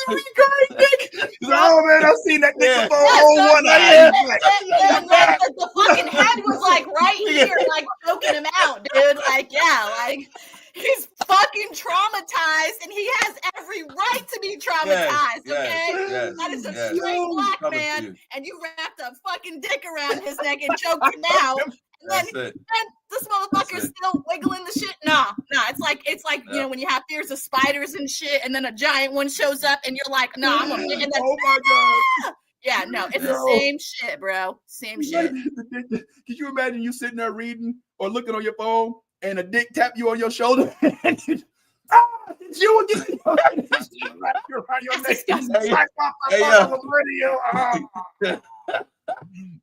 recurring dick. Oh man, I've seen that dick before. The fucking head was like right here, like choking him out, dude. Like, he's fucking traumatized, and he has every right to be traumatized. That is a straight black man, and you wrapped a fucking dick around his neck and choked him out. And then this motherfucker's still wiggling the shit. Nah. It's like you know when you have fears of spiders and shit, and then a giant one shows up, and you're like, nah, I'm gonna. And then, oh my god. Yeah, no, it's the same shit, bro. Same shit. Could you imagine you sitting there reading or looking on your phone, and a dick tap you on your shoulder, and it's you again. You're around your neck.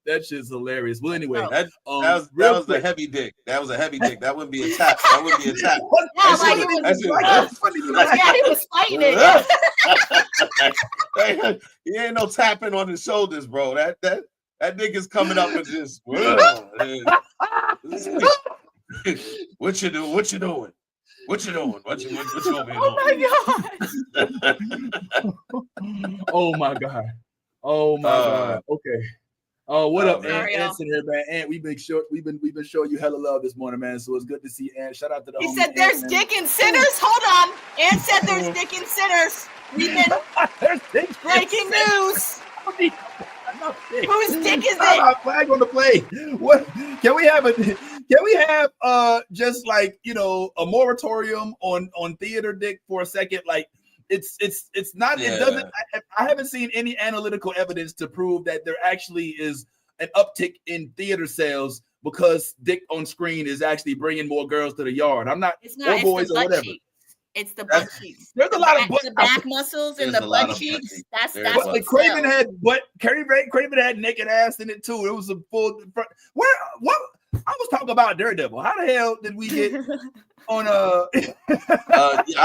That shit's hilarious. Well, anyway, that was the heavy dick. That was a heavy dick. That wouldn't be a tap. That wouldn't be a tap. He was fighting it. He ain't no tapping on his shoulders, bro. That dick is coming up and just. What you doing? What you doing? What you doing? What you over here doing? Oh my god. Oh my god. Okay. What up, Ant? Ant's in here, man. Ant, we've been showing you hella love this morning, man. So it's good to see Ant. Shout out to the. He said there's dick in sinners. Hold on. Ant said there's dick in sinners. We've been breaking news. Whose dick is it? Flag on the play. What can we have? Just like a moratorium on theater dick for a second, like. It's not. Yeah. It doesn't. I haven't seen any analytical evidence to prove that there actually is an uptick in theater sales because dick on screen is actually bringing more girls to the yard. I'm not. It's not. It's boys the butt or whatever. Cheeks. It's the butt cheeks. There's a lot of the back muscles and the butt cheeks. That's what Craven had. But Craven had naked ass in it too. It was a full front. What? I was talking about Daredevil. How the hell did we get on I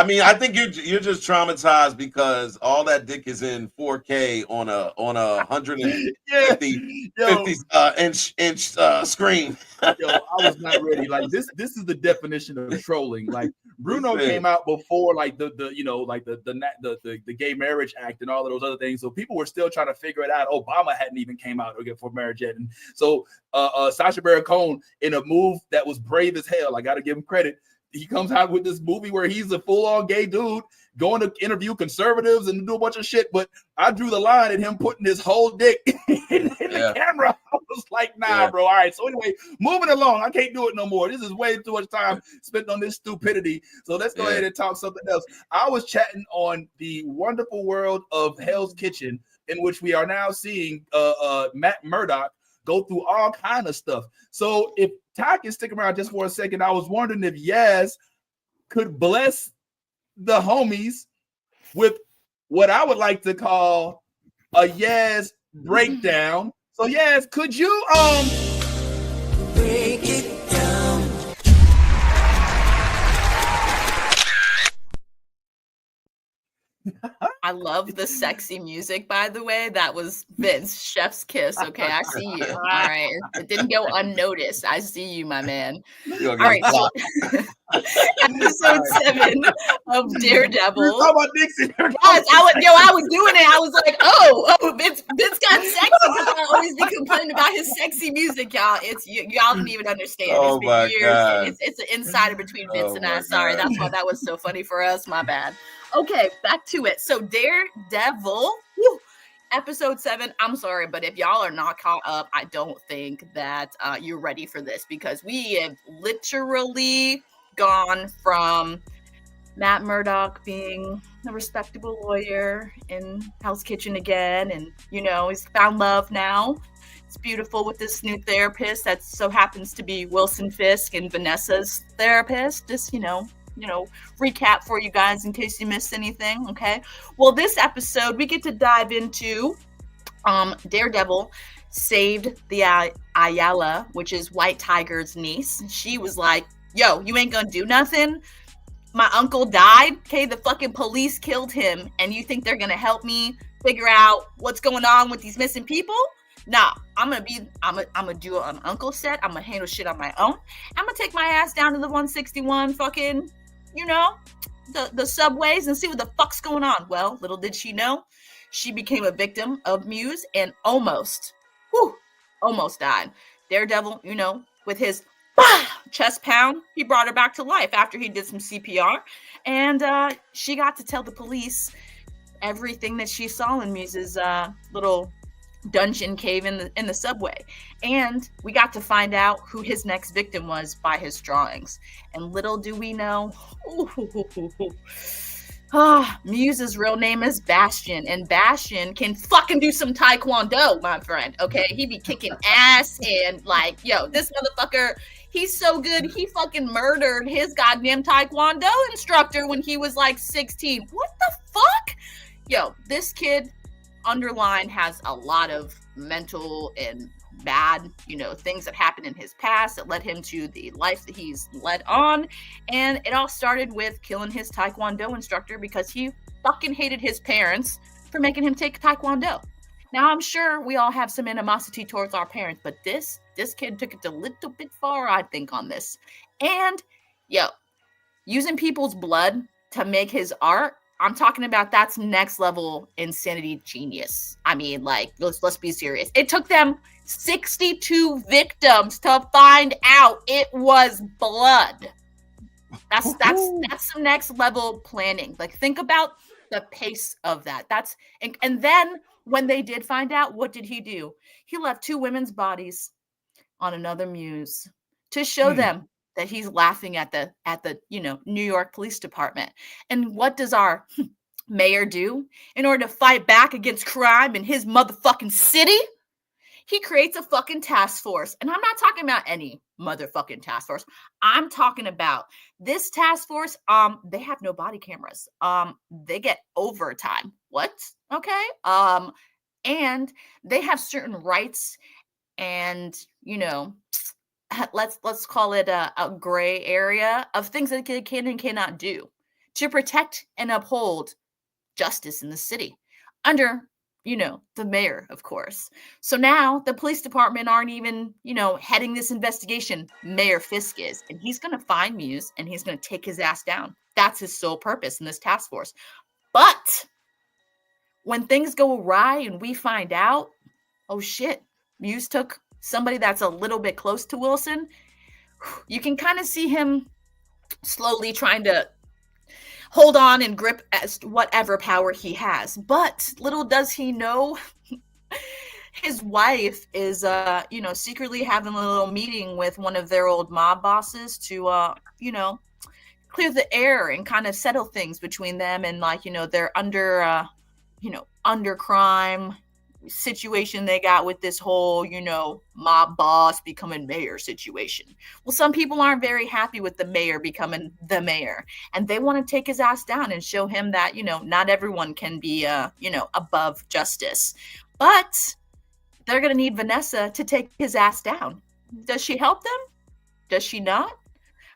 mean, I think you're just traumatized because all that dick is in 4K on a 150 inch screen. Yo, I was not ready. Like this is the definition of trolling. Like Bruno came out before like the Gay Marriage Act and all of those other things. So people were still trying to figure it out. Obama hadn't even came out for marriage yet. And so Sacha Baron Cohen, in a move that was brave as hell, I gotta give him credit. He comes out with this movie where he's a full-on gay dude going to interview conservatives and do a bunch of shit. But I drew the line at him putting his whole dick in the camera. I was like, nah, bro. All right. So anyway, moving along. I can't do it no more. This is way too much time spent on this stupidity. So let's go ahead and talk something else. I was chatting on the wonderful world of Hell's Kitchen, in which we are now seeing Matt Murdock go through all kind of stuff. So if Ty can stick around just for a second, I was wondering if Yaz could bless the homies with what I would like to call a Yaz breakdown. So Yaz, could you break it down? I love the sexy music, by the way. That was Vince, chef's kiss. Okay, I see you. All right. It didn't go unnoticed. I see you, my man. All right. So, episode 7 of Daredevil. How about Dixie? Yes, I was doing it. I was like, oh, Vince got sexy because I always be complaining about his sexy music, y'all. Y'all don't even understand. Oh my God. It's an insider between Vince and I. Sorry, that's why that was so funny for us. My bad. Okay, back to it. So Daredevil, episode 7. I'm sorry, but if y'all are not caught up, I don't think that you're ready for this, because we have literally gone from Matt Murdock being a respectable lawyer in Hell's Kitchen again, and he's found love now. It's beautiful with this new therapist that so happens to be Wilson Fisk and Vanessa's therapist. Just recap for you guys in case you missed anything. Okay. Well, this episode we get to dive into Daredevil saved the Ayala, which is White Tiger's niece. She was like, yo, you ain't gonna do nothing. My uncle died. Okay, the fucking police killed him, and you think they're gonna help me figure out what's going on with these missing people? Nah, I'm gonna do an uncle set. I'm gonna handle shit on my own. I'm gonna take my ass down to the 161 fucking, the subways and see what the fuck's going on. Well, little did she know, she became a victim of Muse and almost died. Daredevil, with his chest pound, he brought her back to life after he did some CPR, and she got to tell the police everything that she saw in Muse's little dungeon cave in the subway. And we got to find out who his next victim was by his drawings. And little do we know, Muse's real name is Bastion, and Bastion can fucking do some taekwondo, my friend. Okay, he be kicking ass, and like, yo, this motherfucker, he's so good, he fucking murdered his goddamn taekwondo instructor when he was like 16. What the fuck? Yo, this kid, underline, has a lot of mental and bad, things that happened in his past that led him to the life that he's led on. And it all started with killing his taekwondo instructor because he fucking hated his parents for making him take taekwondo. Now, I'm sure we all have some animosity towards our parents, but this kid took it a little bit far, I think, on this. And using people's blood to make his art, I'm talking about, that's next level insanity genius. I mean, like, let's be serious. It took them 62 victims to find out it was blood. That's some next level planning. Like, think about the pace of that. And then when they did find out, what did he do? He left 2 women's bodies on another Muse to show them that he's laughing at the New York Police Department. And what does our mayor do in order to fight back against crime in his motherfucking city? He creates a fucking task force. And I'm not talking about any motherfucking task force. I'm talking about this task force. They have no body cameras. They get overtime. What? Okay. And they have certain rights and, let's call it a gray area of things that they can and cannot do to protect and uphold justice in the city under, the mayor, of course. So now the police department aren't even, heading this investigation. Mayor Fisk is, and he's going to find Muse and he's going to take his ass down. That's his sole purpose in this task force. But when things go awry and we find out, oh shit, Muse took somebody that's a little bit close to Wilson, you can kind of see him slowly trying to hold on and grip as whatever power he has. But little does he know, his wife is, secretly having a little meeting with one of their old mob bosses to, clear the air and kind of settle things between them. And like, they're under crime situation they got with this whole, mob boss becoming mayor situation. Well, some people aren't very happy with the mayor becoming the mayor, and they want to take his ass down and show him that, not everyone can be, above justice. But they're going to need Vanessa to take his ass down. Does she help them? Does she not?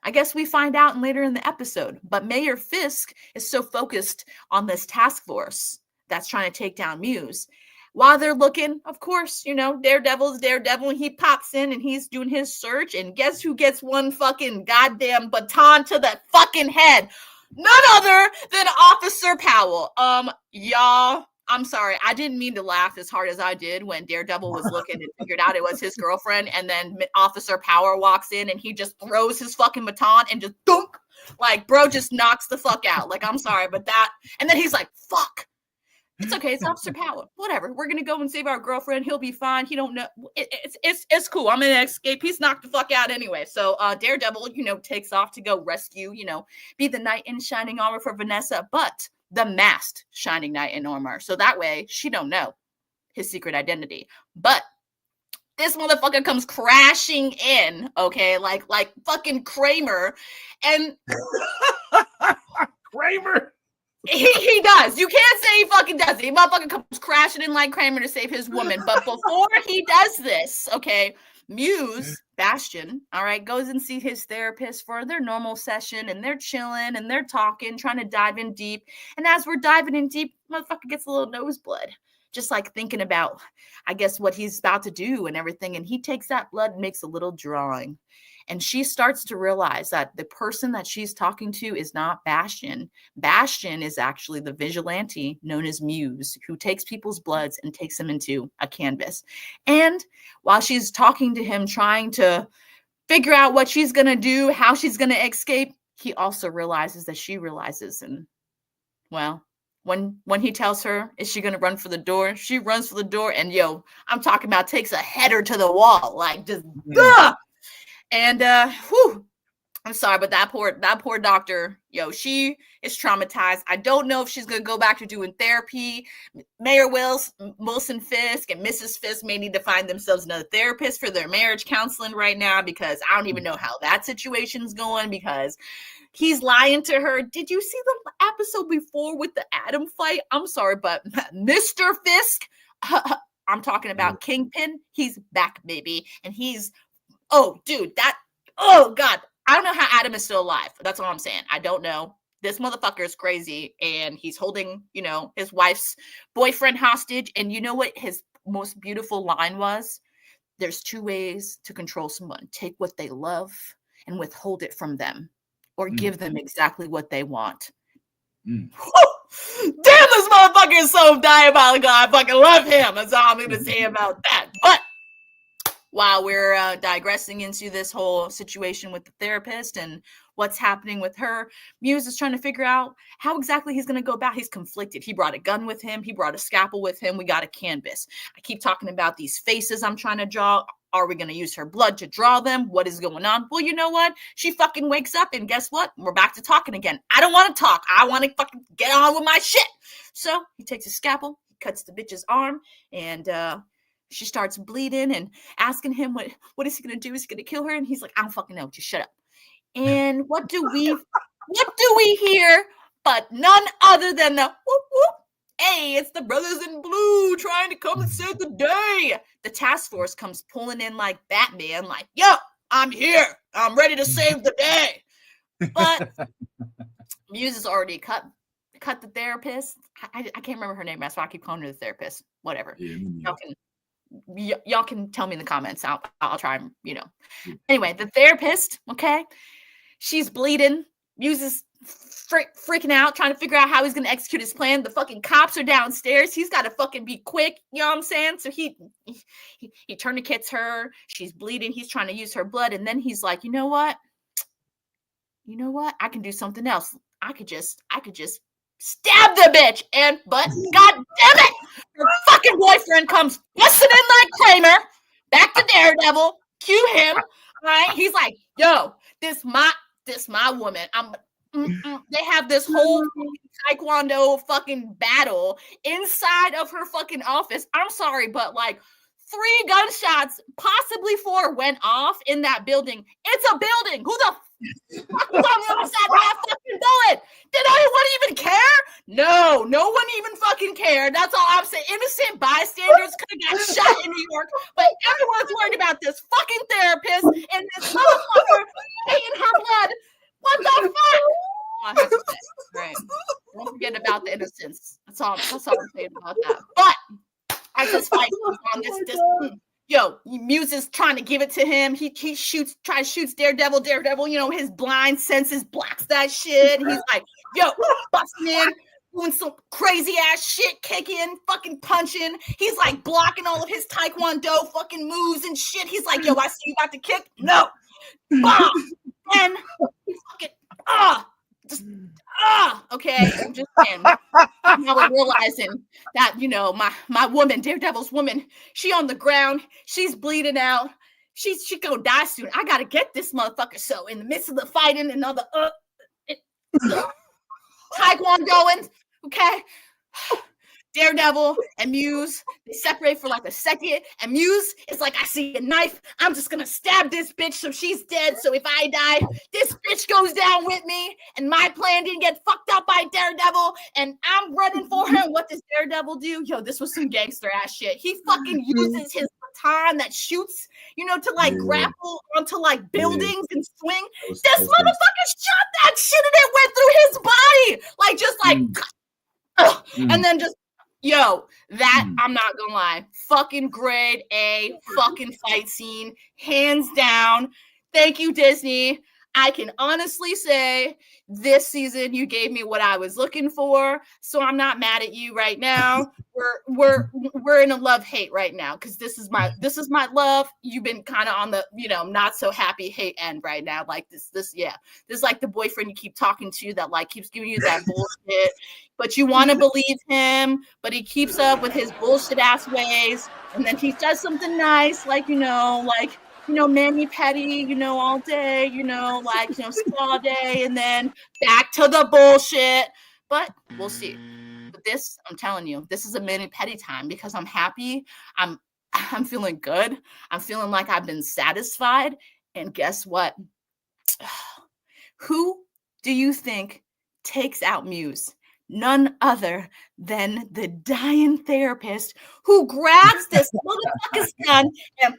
I guess we find out later in the episode. But Mayor Fisk is so focused on this task force that's trying to take down Muse. While they're looking, of course, Daredevil's Daredevil, and he pops in and he's doing his search, and guess who gets one fucking goddamn baton to the fucking head? None other than Officer Powell. Y'all, I'm sorry, I didn't mean to laugh as hard as I did when Daredevil was looking and figured out it was his girlfriend, and then Officer Powell walks in and he just throws his fucking baton and just dunk, like, bro just knocks the fuck out. Like, I'm sorry, but that, and then he's like, fuck. It's okay. It's Officer Powell. Whatever. We're gonna go and save our girlfriend. He'll be fine. He don't know. It's cool. I'm gonna escape. He's knocked the fuck out anyway. So Daredevil, takes off to go rescue. Be the knight in shining armor for Vanessa, but the masked shining knight in armor. So that way she don't know his secret identity. But this motherfucker comes crashing in. Okay, like fucking Kramer, and Kramer. He does. You can't say he fucking does it. He motherfucking comes crashing in like Kramer to save his woman. But before he does this, okay, Muse, Bastion, all right, goes and sees his therapist for their normal session, and they're chilling and they're talking, trying to dive in deep. And as we're diving in deep, motherfucker gets a little noseblood. Just like thinking about, I guess, what he's about to do and everything. And he takes that blood and makes a little drawing. And she starts to realize that the person that she's talking to is not Bastion. Bastion is actually the vigilante known as Muse, who takes people's bloods and takes them into a canvas. And while she's talking to him, trying to figure out what she's going to do, how she's going to escape, he also realizes that she realizes. And, well, when he tells her, is she going to run for the door? She runs for the door. And, yo, I'm talking about takes a header to the wall. Like, just, And I'm sorry, but that poor doctor, yo, she is traumatized. I don't know if she's gonna go back to doing therapy. Mayor Wilson Fisk and Mrs. Fisk may need to find themselves another therapist for their marriage counseling right now, because I don't even know how that situation's going, because he's lying to her. Did you see the episode before with the Adam fight? I'm sorry, but Mr. Fisk, I'm talking about Kingpin, he's back, baby, and he's oh, dude, oh, God. I don't know how Adam is still alive. That's all I'm saying. I don't know. This motherfucker is crazy, and he's holding, his wife's boyfriend hostage. And you know what his most beautiful line was? There's two ways to control someone. Take what they love and withhold it from them, or give them exactly what they want. Damn, this motherfucker is so diabolical. I fucking love him. That's all I'm going to say about that. But while we're digressing into this whole situation with the therapist and what's happening with her, Muse is trying to figure out how exactly he's going to go about. He's conflicted. He brought a gun with him. He brought a scalpel with him. We got a canvas. I keep talking about these faces I'm trying to draw. Are we going to use her blood to draw them? What is going on? Well, you know what? She fucking wakes up, and guess what? We're back to talking again. I don't want to talk. I want to fucking get on with my shit. So he takes his scalpel, he cuts the bitch's arm, and she starts bleeding and asking him what is he gonna do? Is he gonna kill her? And he's like, I don't fucking know. Just shut up. And what do we hear? But none other than the whoop whoop. Hey, it's the brothers in blue trying to come and save the day. The task force comes pulling in like Batman, like, yo, I'm here. I'm ready to save the day. But Muse has already cut the therapist. I can't remember her name. That's why I keep calling her the therapist. Whatever. Y'all can tell me in the comments. I'll try and, Anyway, the therapist, okay, she's bleeding. Muse is freaking out, trying to figure out how he's going to execute his plan. The fucking cops are downstairs. He's got to fucking be quick. You know what I'm saying? So he tourniquets her. She's bleeding. He's trying to use her blood. And then he's like, you know what? I can do something else. I could just stab the bitch. But God damn it, her fucking boyfriend comes busting in like Kramer. Back to Daredevil. Cue him. All right. He's like, yo, this my woman. They have this whole taekwondo fucking battle inside of her fucking office. I'm sorry, but like 3 gunshots, possibly 4, went off in that building. It's a building. Who the fuck was on the other side of that fucking bullet? Did anyone even care? No one even fucking cared. That's all I'm saying. Innocent bystanders could have got shot in New York, but everyone's worried about this fucking therapist and this motherfucker taking her blood. What the fuck? I have to say. Right. Don't forget about the innocence. That's all I'm saying about that. But as this fight goes on, Muse is trying to give it to him. He shoots Daredevil. Daredevil, his blind senses blocks that shit. He's like, yo, busting in, doing some crazy ass shit, kicking, fucking punching. He's like blocking all of his taekwondo fucking moves and shit. He's like, yo, I see you about to kick. No. Bomb. And he fucking okay. I'm just saying. Now we're realizing that, my woman, Daredevil's woman, she on the ground, she's bleeding out. She gonna die soon. I gotta get this motherfucker. So in the midst of the fighting and all the taekwondoing, okay. Daredevil and Muse, they separate for like a second, and Muse is like, I see a knife. I'm just gonna stab this bitch so she's dead. So if I die, this bitch goes down with me, and my plan didn't get fucked up by Daredevil and I'm running for him. What does Daredevil do? Yo, this was some gangster ass shit. He fucking uses his baton that shoots, to like grapple onto like buildings and swing. This motherfucker shot that shit and it went through his body. Like just like and then just that I'm not gonna lie, fucking grade A fucking fight scene, hands down. Thank you, Disney. I can honestly say this season you gave me what I was looking for, so I'm not mad at you right now. We're in a love-hate right now because this is my love. You've been kind of on the not so happy hate end right now. Like this is like the boyfriend you keep talking to that like keeps giving you that bullshit, but you want to believe him, but he keeps up with his bullshit ass ways, and then he does something nice like Manny Petty, all day, spa day, and then back to the bullshit. But we'll see. But this, I'm telling you, this is a Manny Petty time because I'm happy. I'm feeling good. I'm feeling like I've been satisfied. And guess what? Who do you think takes out Muse? None other than the dying therapist who grabs this motherfucker's gun and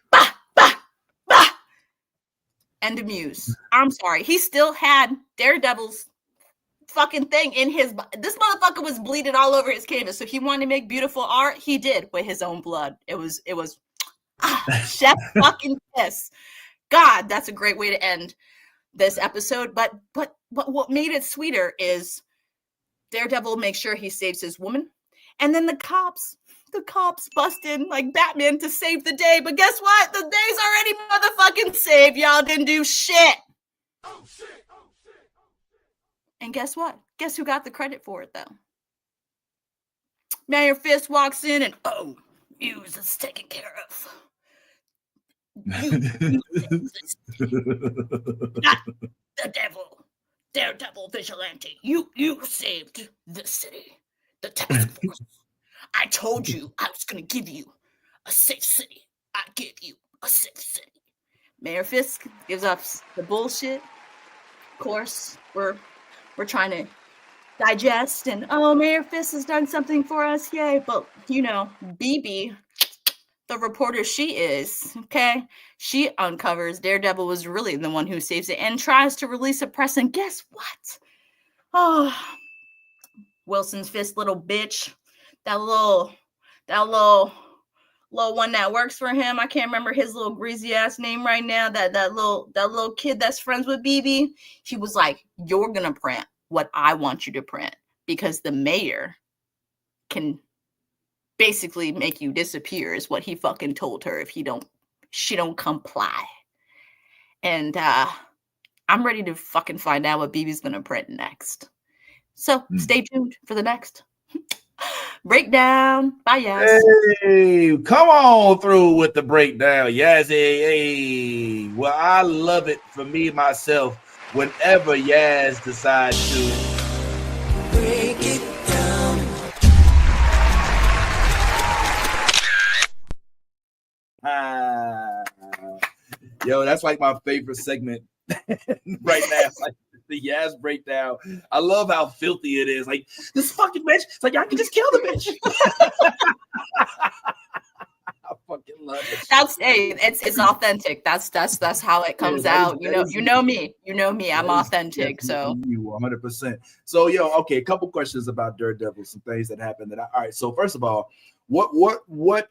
and a Muse. I'm sorry. He still had Daredevil's fucking thing in his. This motherfucker was bleeding all over his canvas. So he wanted to make beautiful art. He did with his own blood. It was chef fucking kiss. God, that's a great way to end this episode. But what made it sweeter is Daredevil makes sure he saves his woman, and then the cops bust in like Batman to save the day. But guess what? The day's already motherfucking saved. Y'all didn't do shit. Oh, shit. And guess what? Guess who got the credit for it, though? Mayor Fisk walks in and, Muse is taken care of. You not the devil. Daredevil vigilante. You saved the city. The task force. I told you I was going to give you a safe city. I give you a safe city. Mayor Fisk gives us the bullshit. Of course, we're trying to digest and, Mayor Fisk has done something for us. Yay. But, BB, the reporter she is, okay, she uncovers Daredevil was really the one who saves it and tries to release a press. And guess what? Oh, Wilson's Fisk, little bitch. That little one that works for him. I can't remember his little greasy ass name right now. That little kid that's friends with BB. He was like, "You're gonna print what I want you to print because the mayor can basically make you disappear." Is what he fucking told her if she don't comply. And I'm ready to fucking find out what BB's gonna print next. So stay tuned for the next breakdown. Bye, Yaz. Hey, come on through with the breakdown, Yaz. Hey, well, I love it for me myself. Whenever Yaz decides to break it down. Yo, that's like my favorite segment right now. It's like the Yaz breakdown. I love how filthy it is. Like this fucking bitch. It's like I can just kill the bitch. I fucking love it. It's authentic. That's how it comes out. You know me. I'm authentic. So you 100%. So okay, a couple questions about Daredevil. Some things that happened. All right. So first of all, what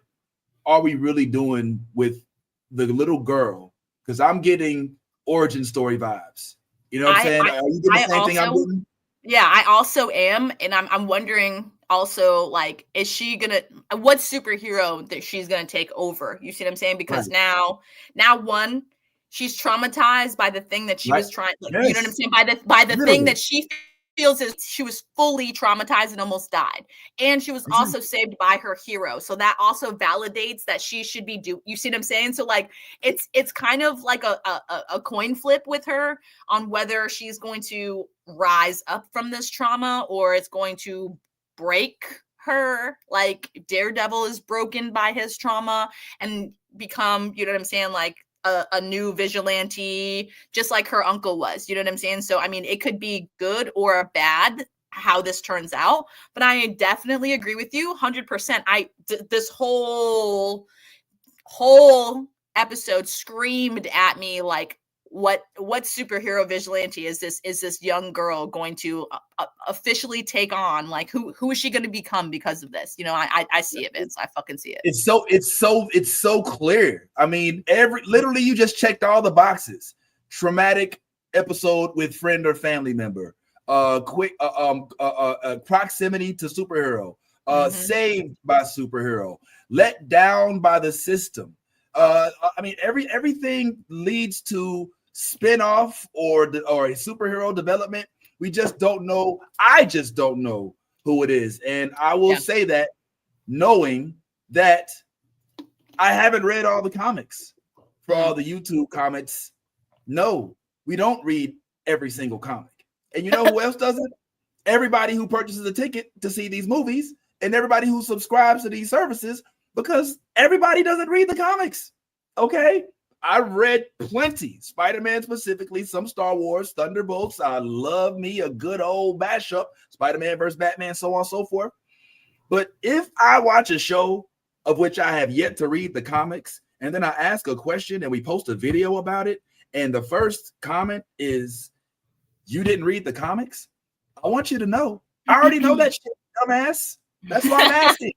are we really doing with the little girl? Because I'm getting origin story vibes. You know what I'm saying? Are you getting the same thing I'm getting? Yeah, I also am, and I'm wondering also, like, is she gonna what superhero that she's gonna take over? You see what I'm saying? Because now one, she's traumatized by the thing that she was trying, like, you know what I'm saying? By the thing that she feels is she was fully traumatized and almost died, and she was also saved by her hero. So that also validates that she should be you see what I'm saying? So like it's kind of like a coin flip with her on whether she's going to rise up from this trauma or it's going to break her, like Daredevil is broken by his trauma and become, you know what I'm saying, like a new vigilante, just like her uncle was, you know what I'm saying? So I mean, it could be good or bad how this turns out. But I definitely agree with you 100%. This whole episode screamed at me like, what superhero vigilante is this young girl going to officially take on? Like, who is she going to become because of this? You know, I see it, Vince. I fucking see it. It's so clear. I mean, literally you just checked all the boxes. Traumatic episode with friend or family member. Quick proximity to superhero. Saved by superhero. Let down by the system. I mean, everything leads to spin-off or a superhero development. We just don't know. I just don't know who it is. And I will say that knowing that I haven't read all the comics for all the YouTube comments. No, we don't read every single comic. And you know who else doesn't? Everybody who purchases a ticket to see these movies and everybody who subscribes to these services, because everybody doesn't read the comics. Okay? I read plenty, Spider-Man specifically, some Star Wars, Thunderbolts. I love me a good old mashup, Spider-Man versus Batman, so on and so forth. But if I watch a show of which I have yet to read the comics, and then I ask a question and we post a video about it, and the first comment is, you didn't read the comics? I want you to know. I already know that shit, dumbass. That's why I'm asking.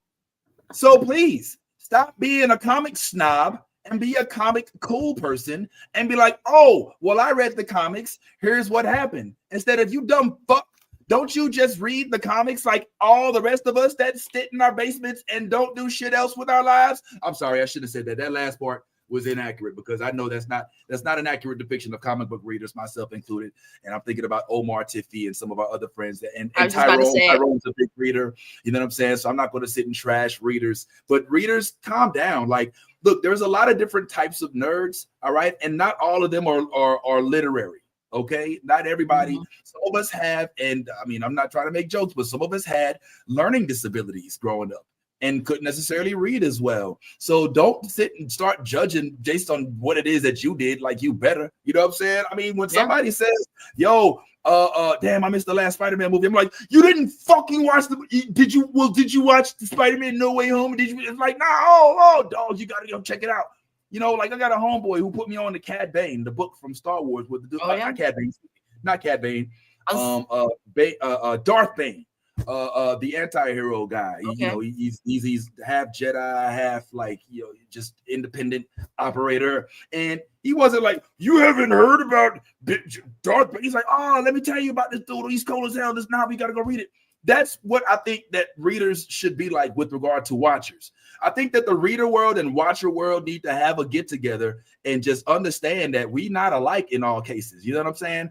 So please, stop being a comic snob and be a comic cool person and be like, oh, well, I read the comics. Here's what happened. Instead of, you dumb fuck, don't you just read the comics like all the rest of us that sit in our basements and don't do shit else with our lives? I'm sorry, I should have said that. That last part was inaccurate because I know that's not an accurate depiction of comic book readers, myself included. And I'm thinking about Omar Tiffy and some of our other friends. And Tyrone's a big reader. You know what I'm saying? So I'm not going to sit and trash readers. But readers, calm down. Like, look, there's a lot of different types of nerds, all right? And not all of them are literary. Okay, not everybody. Some of us have, and I mean, I'm not trying to make jokes, but some of us had learning disabilities growing up and couldn't necessarily read as well. So don't sit and start judging based on what it is that you did, like you better. You know what I'm saying? I mean, when somebody says, yo, damn, I missed the last Spider-Man movie. I'm like, you didn't fucking watch did you watch the Spider-Man No Way Home? Did you? It's like, nah, dog, you gotta go check it out. You know, like I got a homeboy who put me on the Cad Bane, the book from Star Wars with the not Cad Bane, Darth Bane, the anti-hero guy. Okay. You know, he's half Jedi, half like, you know, just independent operator. And he wasn't like, you haven't heard about Darth Bane. He's like, oh, let me tell you about this dude. He's cold as hell. This now we gotta go read it. That's what I think that readers should be like with regard to watchers. I think that the reader world and watcher world need to have a get together and just understand that we not alike in all cases. You know what I'm saying?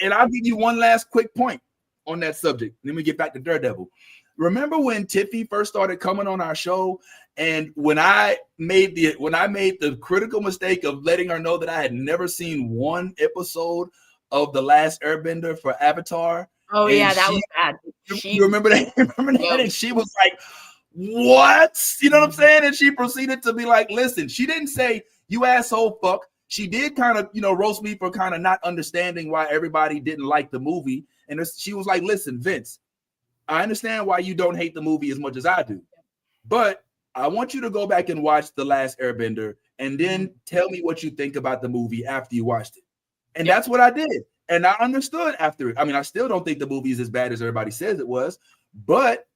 And I'll give you one last quick point on that subject. Let me get back to Daredevil. Remember when Tiffy first started coming on our show, and when I made the critical mistake of letting her know that I had never seen one episode of The Last Airbender for Avatar? Oh yeah, that was bad. You remember that? And she was like, what? You know what I'm saying? And she proceeded to be like, listen, she didn't say, you asshole fuck. She did kind of, you know, roast me for kind of not understanding why everybody didn't like the movie. And she was like, listen, Vince, I understand why you don't hate the movie as much as I do, but I want you to go back and watch The Last Airbender and then tell me what you think about the movie after you watched it. And that's what I did. And I understood after it. I mean, I still don't think the movie is as bad as everybody says it was, but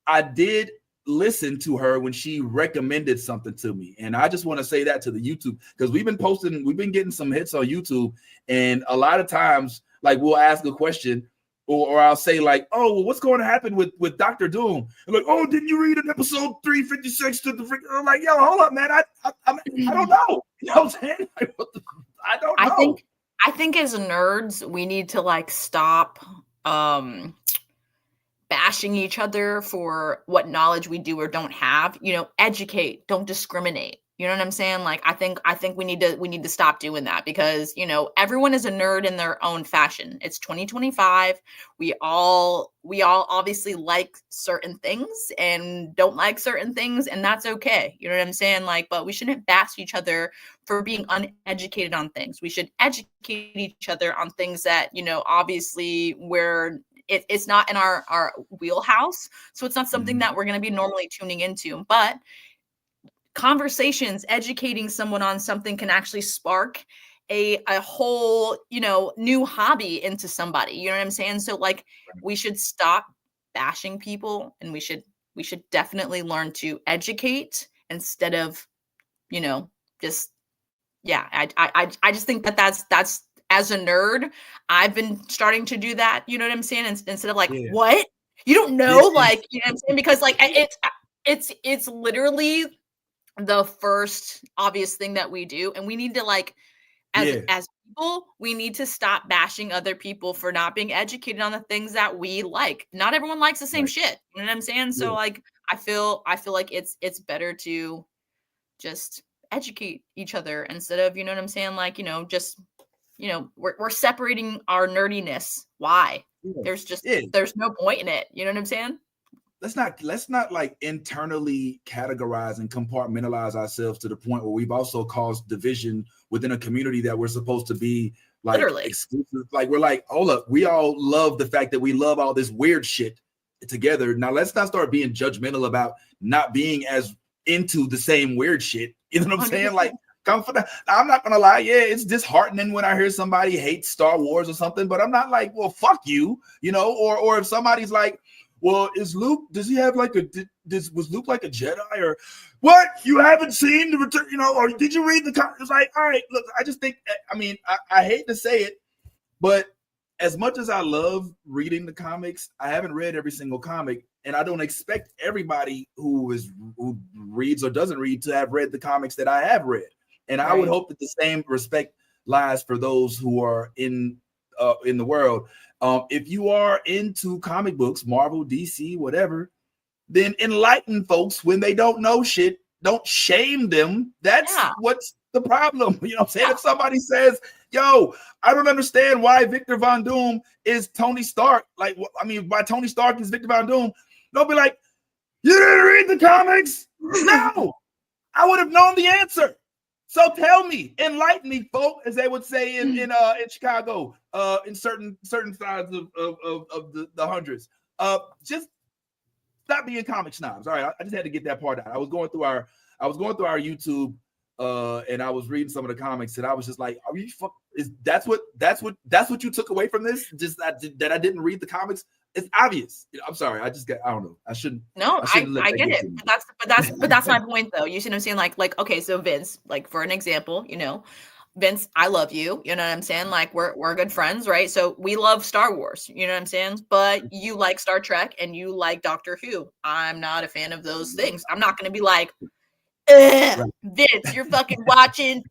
I did listen to her when she recommended something to me. And I just want to say that to the YouTube, because we've been getting some hits on YouTube. And a lot of times, like, we'll ask a question or I'll say like, oh, well, what's going to happen with Dr. Doom? And like, oh, didn't you read an episode 356 to the freak? I'm like, yo, hold up, man. I don't know. You know what I'm saying? Like, I don't know. I think as nerds, we need to like stop bashing each other for what knowledge we do or don't have. You know, educate, don't discriminate. You know what I'm saying? Like, I think we need to stop doing that, because, you know, everyone is a nerd in their own fashion. It's 2025. We all obviously like certain things and don't like certain things, and that's okay. You know what I'm saying? Like, but we shouldn't bash each other for being uneducated on things. We should educate each other on things that, you know, obviously we're it's not in our wheelhouse, so it's not something that we're going to be normally tuning into. But conversations, educating someone on something can actually spark a whole, new hobby into somebody. You know what I'm saying? So like we should stop bashing people, and we should definitely learn to educate instead of, just I just think that's as a nerd, I've been starting to do that. You know what I'm saying? Instead of like, what? You don't know? Like, you know what I'm saying? Because like it's literally the first obvious thing that we do, and we need to like as people, we need to stop bashing other people for not being educated on the things that we like. Not everyone likes the same shit. You know what I'm saying? So like I feel like it's better to just educate each other instead of, you know what I'm saying, like, just we're separating our nerdiness. Why? There's no point in it. You know what I'm saying? Let's not like internally categorize and compartmentalize ourselves to the point where we've also caused division within a community that we're supposed to be like exclusive. Like we're like, hold up, we all love the fact that we love all this weird shit together. Now let's not start being judgmental about not being as into the same weird shit. You know what I'm saying? Like, I'm not gonna lie, it's disheartening when I hear somebody hate Star Wars or something, but I'm not like, well, fuck you, or if somebody's like, well, is Luke, does he have like was Luke like a Jedi, or what? You haven't seen the return, or did you read the comics? It's like, all right, look, I just think, I hate to say it, but as much as I love reading the comics, I haven't read every single comic, and I don't expect everybody who reads or doesn't read to have read the comics that I have read. And I would hope that the same respect lies for those who are in the world. If you are into comic books, Marvel, DC, whatever, then enlighten folks when they don't know shit. Don't shame them. That's what's the problem. You know what I'm saying? If somebody says, yo, I don't understand why Victor Von Doom is Tony Stark. Like, why Tony Stark is Victor Von Doom. Don't be like, you didn't read the comics? No, I would have known the answer. So tell me, enlighten me, folk, as they would say in Chicago, in certain sides of the hundreds. Just stop being comic snobs. All right, I just had to get that part out. I was going through our YouTube, and I was reading some of the comics, and I was just like, "Are you that's what you took away from this? Just that I didn't read the comics? It's obvious." I'm sorry. I don't know. I shouldn't. No, I get it. But that's my point, though. You see what I'm saying? Like, okay, so Vince, like for an example, Vince, I love you. You know what I'm saying? Like we're good friends, right? So we love Star Wars. You know what I'm saying? But you like Star Trek and you like Doctor Who. I'm not a fan of those things. I'm not going to be like, Vince, you're fucking watching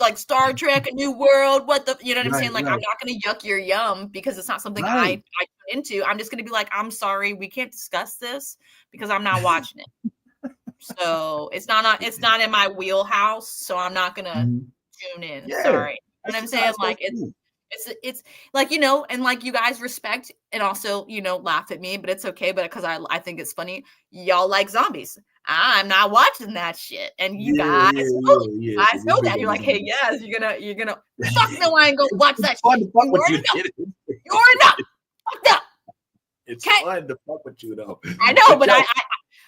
like Star Trek, A New World. What the, you know what I'm saying? Like, I'm not going to yuck your yum because it's not something I put into. I'm just going to be like, I'm sorry, we can't discuss this because I'm not watching it. So it's not in my wheelhouse. So I'm not going to tune in. Sorry. You know what I'm saying? Like it's like, and like you guys respect and also, laugh at me, but it's okay. But because I think it's funny, y'all like zombies. I'm not watching that shit. And you guys know that. You're like, hey, yes, you're gonna fuck no, I ain't gonna watch that shit. You already know. Fuck up. It's fun to fuck with you though. I know, but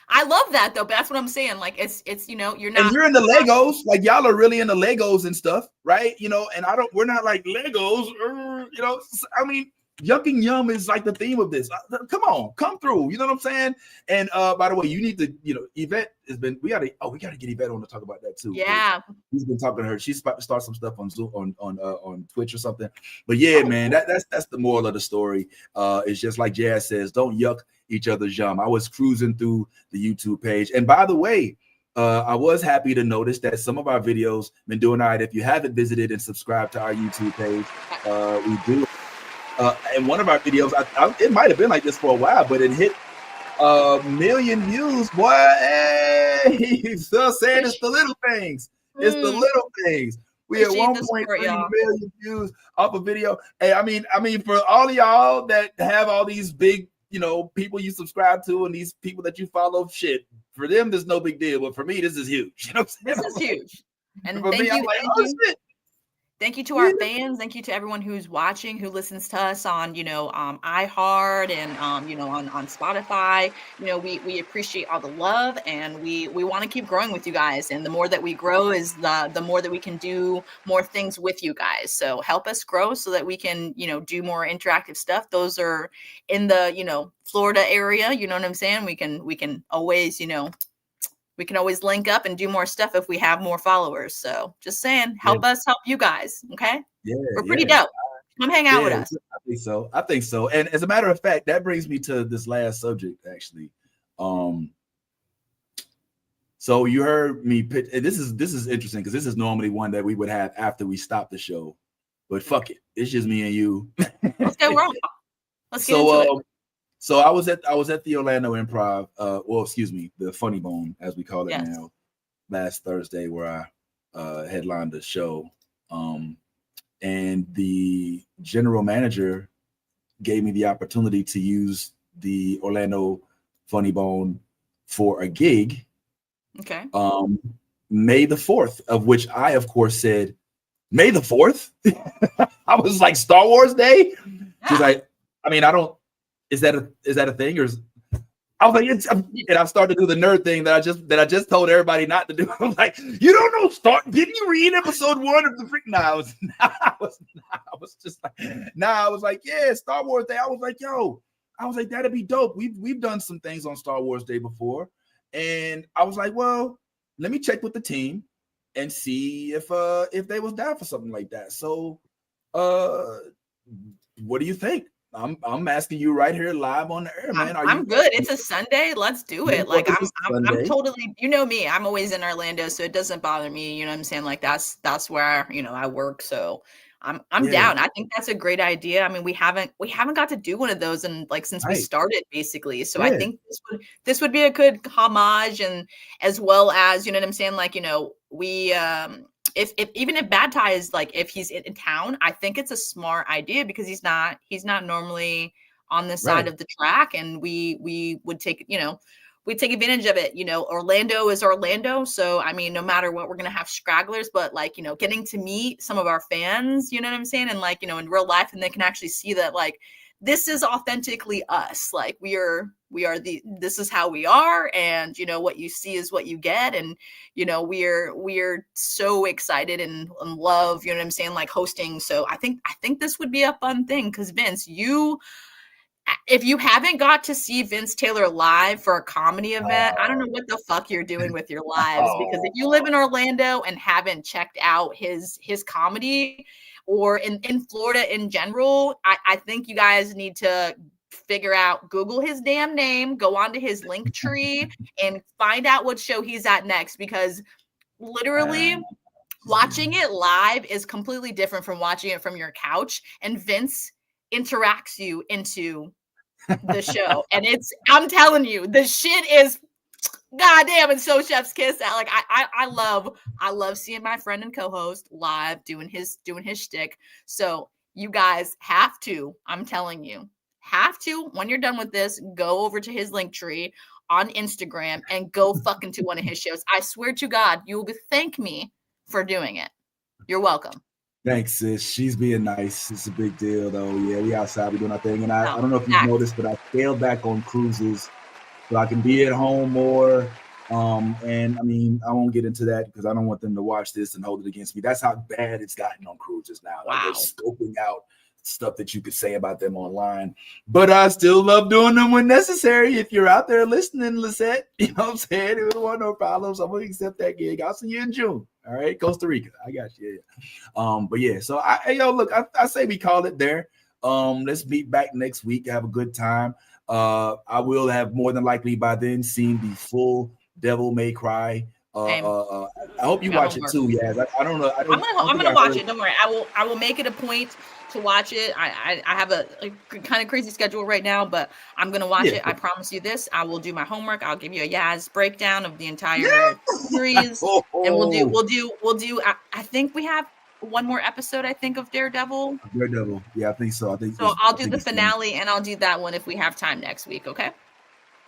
I love that though. But that's what I'm saying. Like it's you're not. And you're into Legos, like y'all are really into Legos and stuff, right? And we're not like Legos. Yucking yum is like the theme of this. Come on, come through. You know what I'm saying? And by the way, you need to, Yvette has been. We gotta get Yvette on to talk about that too. Yeah, he's been talking to her. She's about to start some stuff on Zoom, on Twitch or something. But yeah, man, that's the moral of the story. It's just like Jazz says, don't yuck each other's yum. I was cruising through the YouTube page, and by the way, I was happy to notice that some of our videos been doing all right. If you haven't visited and subscribed to our YouTube page, we do. In one of our videos, it might have been like this for a while, but it hit 1 million views. Boy, hey, still saying it's the little things. It's the little things. We had 1.3 million views off a video. Hey, I mean, for all of y'all that have all these big, people you subscribe to and these people that you follow, shit, for them, there's no big deal. But for me, this is huge. You know what I'm saying? This is huge. And for me, I'm like, oh shit. Thank you to our fans. Thank you to everyone who's watching, who listens to us on, iHeart and, on Spotify. We appreciate all the love, and we want to keep growing with you guys. And the more that we grow is the more that we can do more things with you guys. So help us grow so that we can, do more interactive stuff. Those are in the, Florida area. You know what I'm saying? We can always, we can always link up and do more stuff if we have more followers. So just saying, help us help you guys. Okay. Yeah. We're pretty dope. Come hang out with us. I think so. And as a matter of fact, that brings me to this last subject, actually. So you heard me pitch. This is interesting because this is normally one that we would have after we stop the show. But fuck it. It's just me and you. Let's go wrong. Let's get into it. So I was at the Orlando Improv, the Funny Bone, as we call it now, last Thursday, where I headlined the show. And the general manager gave me the opportunity to use the Orlando Funny Bone for a gig. Okay. May the 4th, of which I, of course, said, May the 4th? I was like, Star Wars Day? She's like, I mean, I don't. Is that a thing? Or I was like, and I started to do the nerd thing that I just told everybody not to do. I'm like, you don't know didn't you read episode 1 of the freak? I was like, yeah, Star Wars Day. I was like, that'd be dope. We've done some things on Star Wars Day before. And I was like, well, let me check with the team and see if they was down for something like that. So what do you think? I'm asking you right here live on the air, man. I'm good. It's a Sunday. Let's do it. Like I'm totally, me. I'm always in Orlando, so it doesn't bother me. You know what I'm saying? Like that's where I work. So I'm down. I think that's a great idea. I mean, we haven't got to do one of those since we started, basically. So I think this would be a good homage, and as well as, you know what I'm saying? Like, we if even if Bad Ty is if he's in town, I think it's a smart idea because he's not normally on this side of the track, and we would take we'd take advantage of it. Orlando is Orlando, so I mean, no matter what, we're gonna have stragglers, but getting to meet some of our fans, you know what I'm saying, and in real life, and they can actually see that this is authentically us. This is how we are, and what you see is what you get, and we're so excited and love, you know what I'm saying, hosting. So I think this would be a fun thing because Vince, if you haven't got to see Vince Taylor live for a comedy event, I don't know what the fuck you're doing with your lives, because if you live in Orlando and haven't checked out his comedy, or in Florida in general, I think you guys need to figure out, Google his damn name, go onto his link tree and find out what show he's at next, because literally watching it live is completely different from watching it from your couch, and Vince interacts you into the show. And I'm telling you, the shit is goddamn, and so chef's kiss. I love seeing my friend and co-host live doing his shtick. So you guys have to, I'm telling you, when you're done with this, go over to his link tree on Instagram and go fucking to one of his shows. I swear to God, you will thank me for doing it. You're welcome. Thanks, sis. She's being nice. It's a big deal, though. Yeah, we outside, we doing our thing. And I don't know if you've noticed, but I scaled back on cruises so I can be at home more. And I mean, I won't get into that because I don't want them to watch this and hold it against me. That's how bad it's gotten on cruises now. Wow. They're scoping out stuff that you could say about them online. But I still love doing them when necessary. If you're out there listening, Lisette, you know what I'm saying? If you want no problems, I'm going to accept that gig. I'll see you in June. All right, Costa Rica. I got you. Yeah. But yeah, so I say we call it there. Let's meet back next week. Have a good time. I will have more than likely by then seen the full Devil May Cry. I hope you watch it too. Yeah, I don't know. I'm gonna watch it. Don't worry. I will make it a point to watch it. I have a kind of crazy schedule right now, but I'm gonna watch it. I promise you this. I will do my homework. I'll give you a Yaz breakdown of the entire series, and we'll do. I think we have one more episode. I think of Daredevil. Yeah, I think so. So I'll do the finale, and I'll do that one if we have time next week. Okay.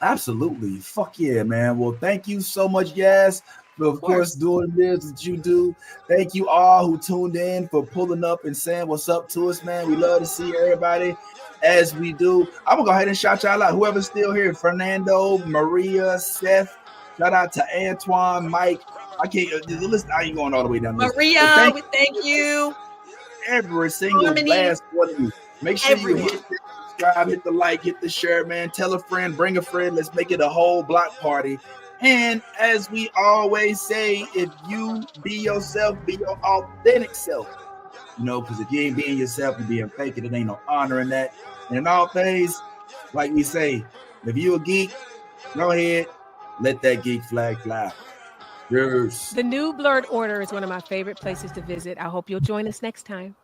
Absolutely. Fuck yeah, man. Well, thank you so much, Yaz, of course, doing this that you do. Thank you all who tuned in for pulling up and saying what's up to us, man. We love to see everybody as we do. I'm gonna go ahead and shout y'all out. Whoever's still here, Fernando, Maria, Seth. Shout out to Antoine, Mike. I can't listen. I ain't going all the way down the list. Maria, we thank you. Every single Harmony. last one of you. Make sure Everyone. you hit the subscribe, hit the like, hit the share, man. Tell a friend, bring a friend. Let's make it a whole block party. And as we always say, if you be yourself, be your authentic self. You know, because if you ain't being yourself, you're being fake. It ain't no honor in that. And in all things, like we say, if you a geek, go ahead, let that geek flag fly. Yes. The new Blurred Order is one of my favorite places to visit. I hope you'll join us next time.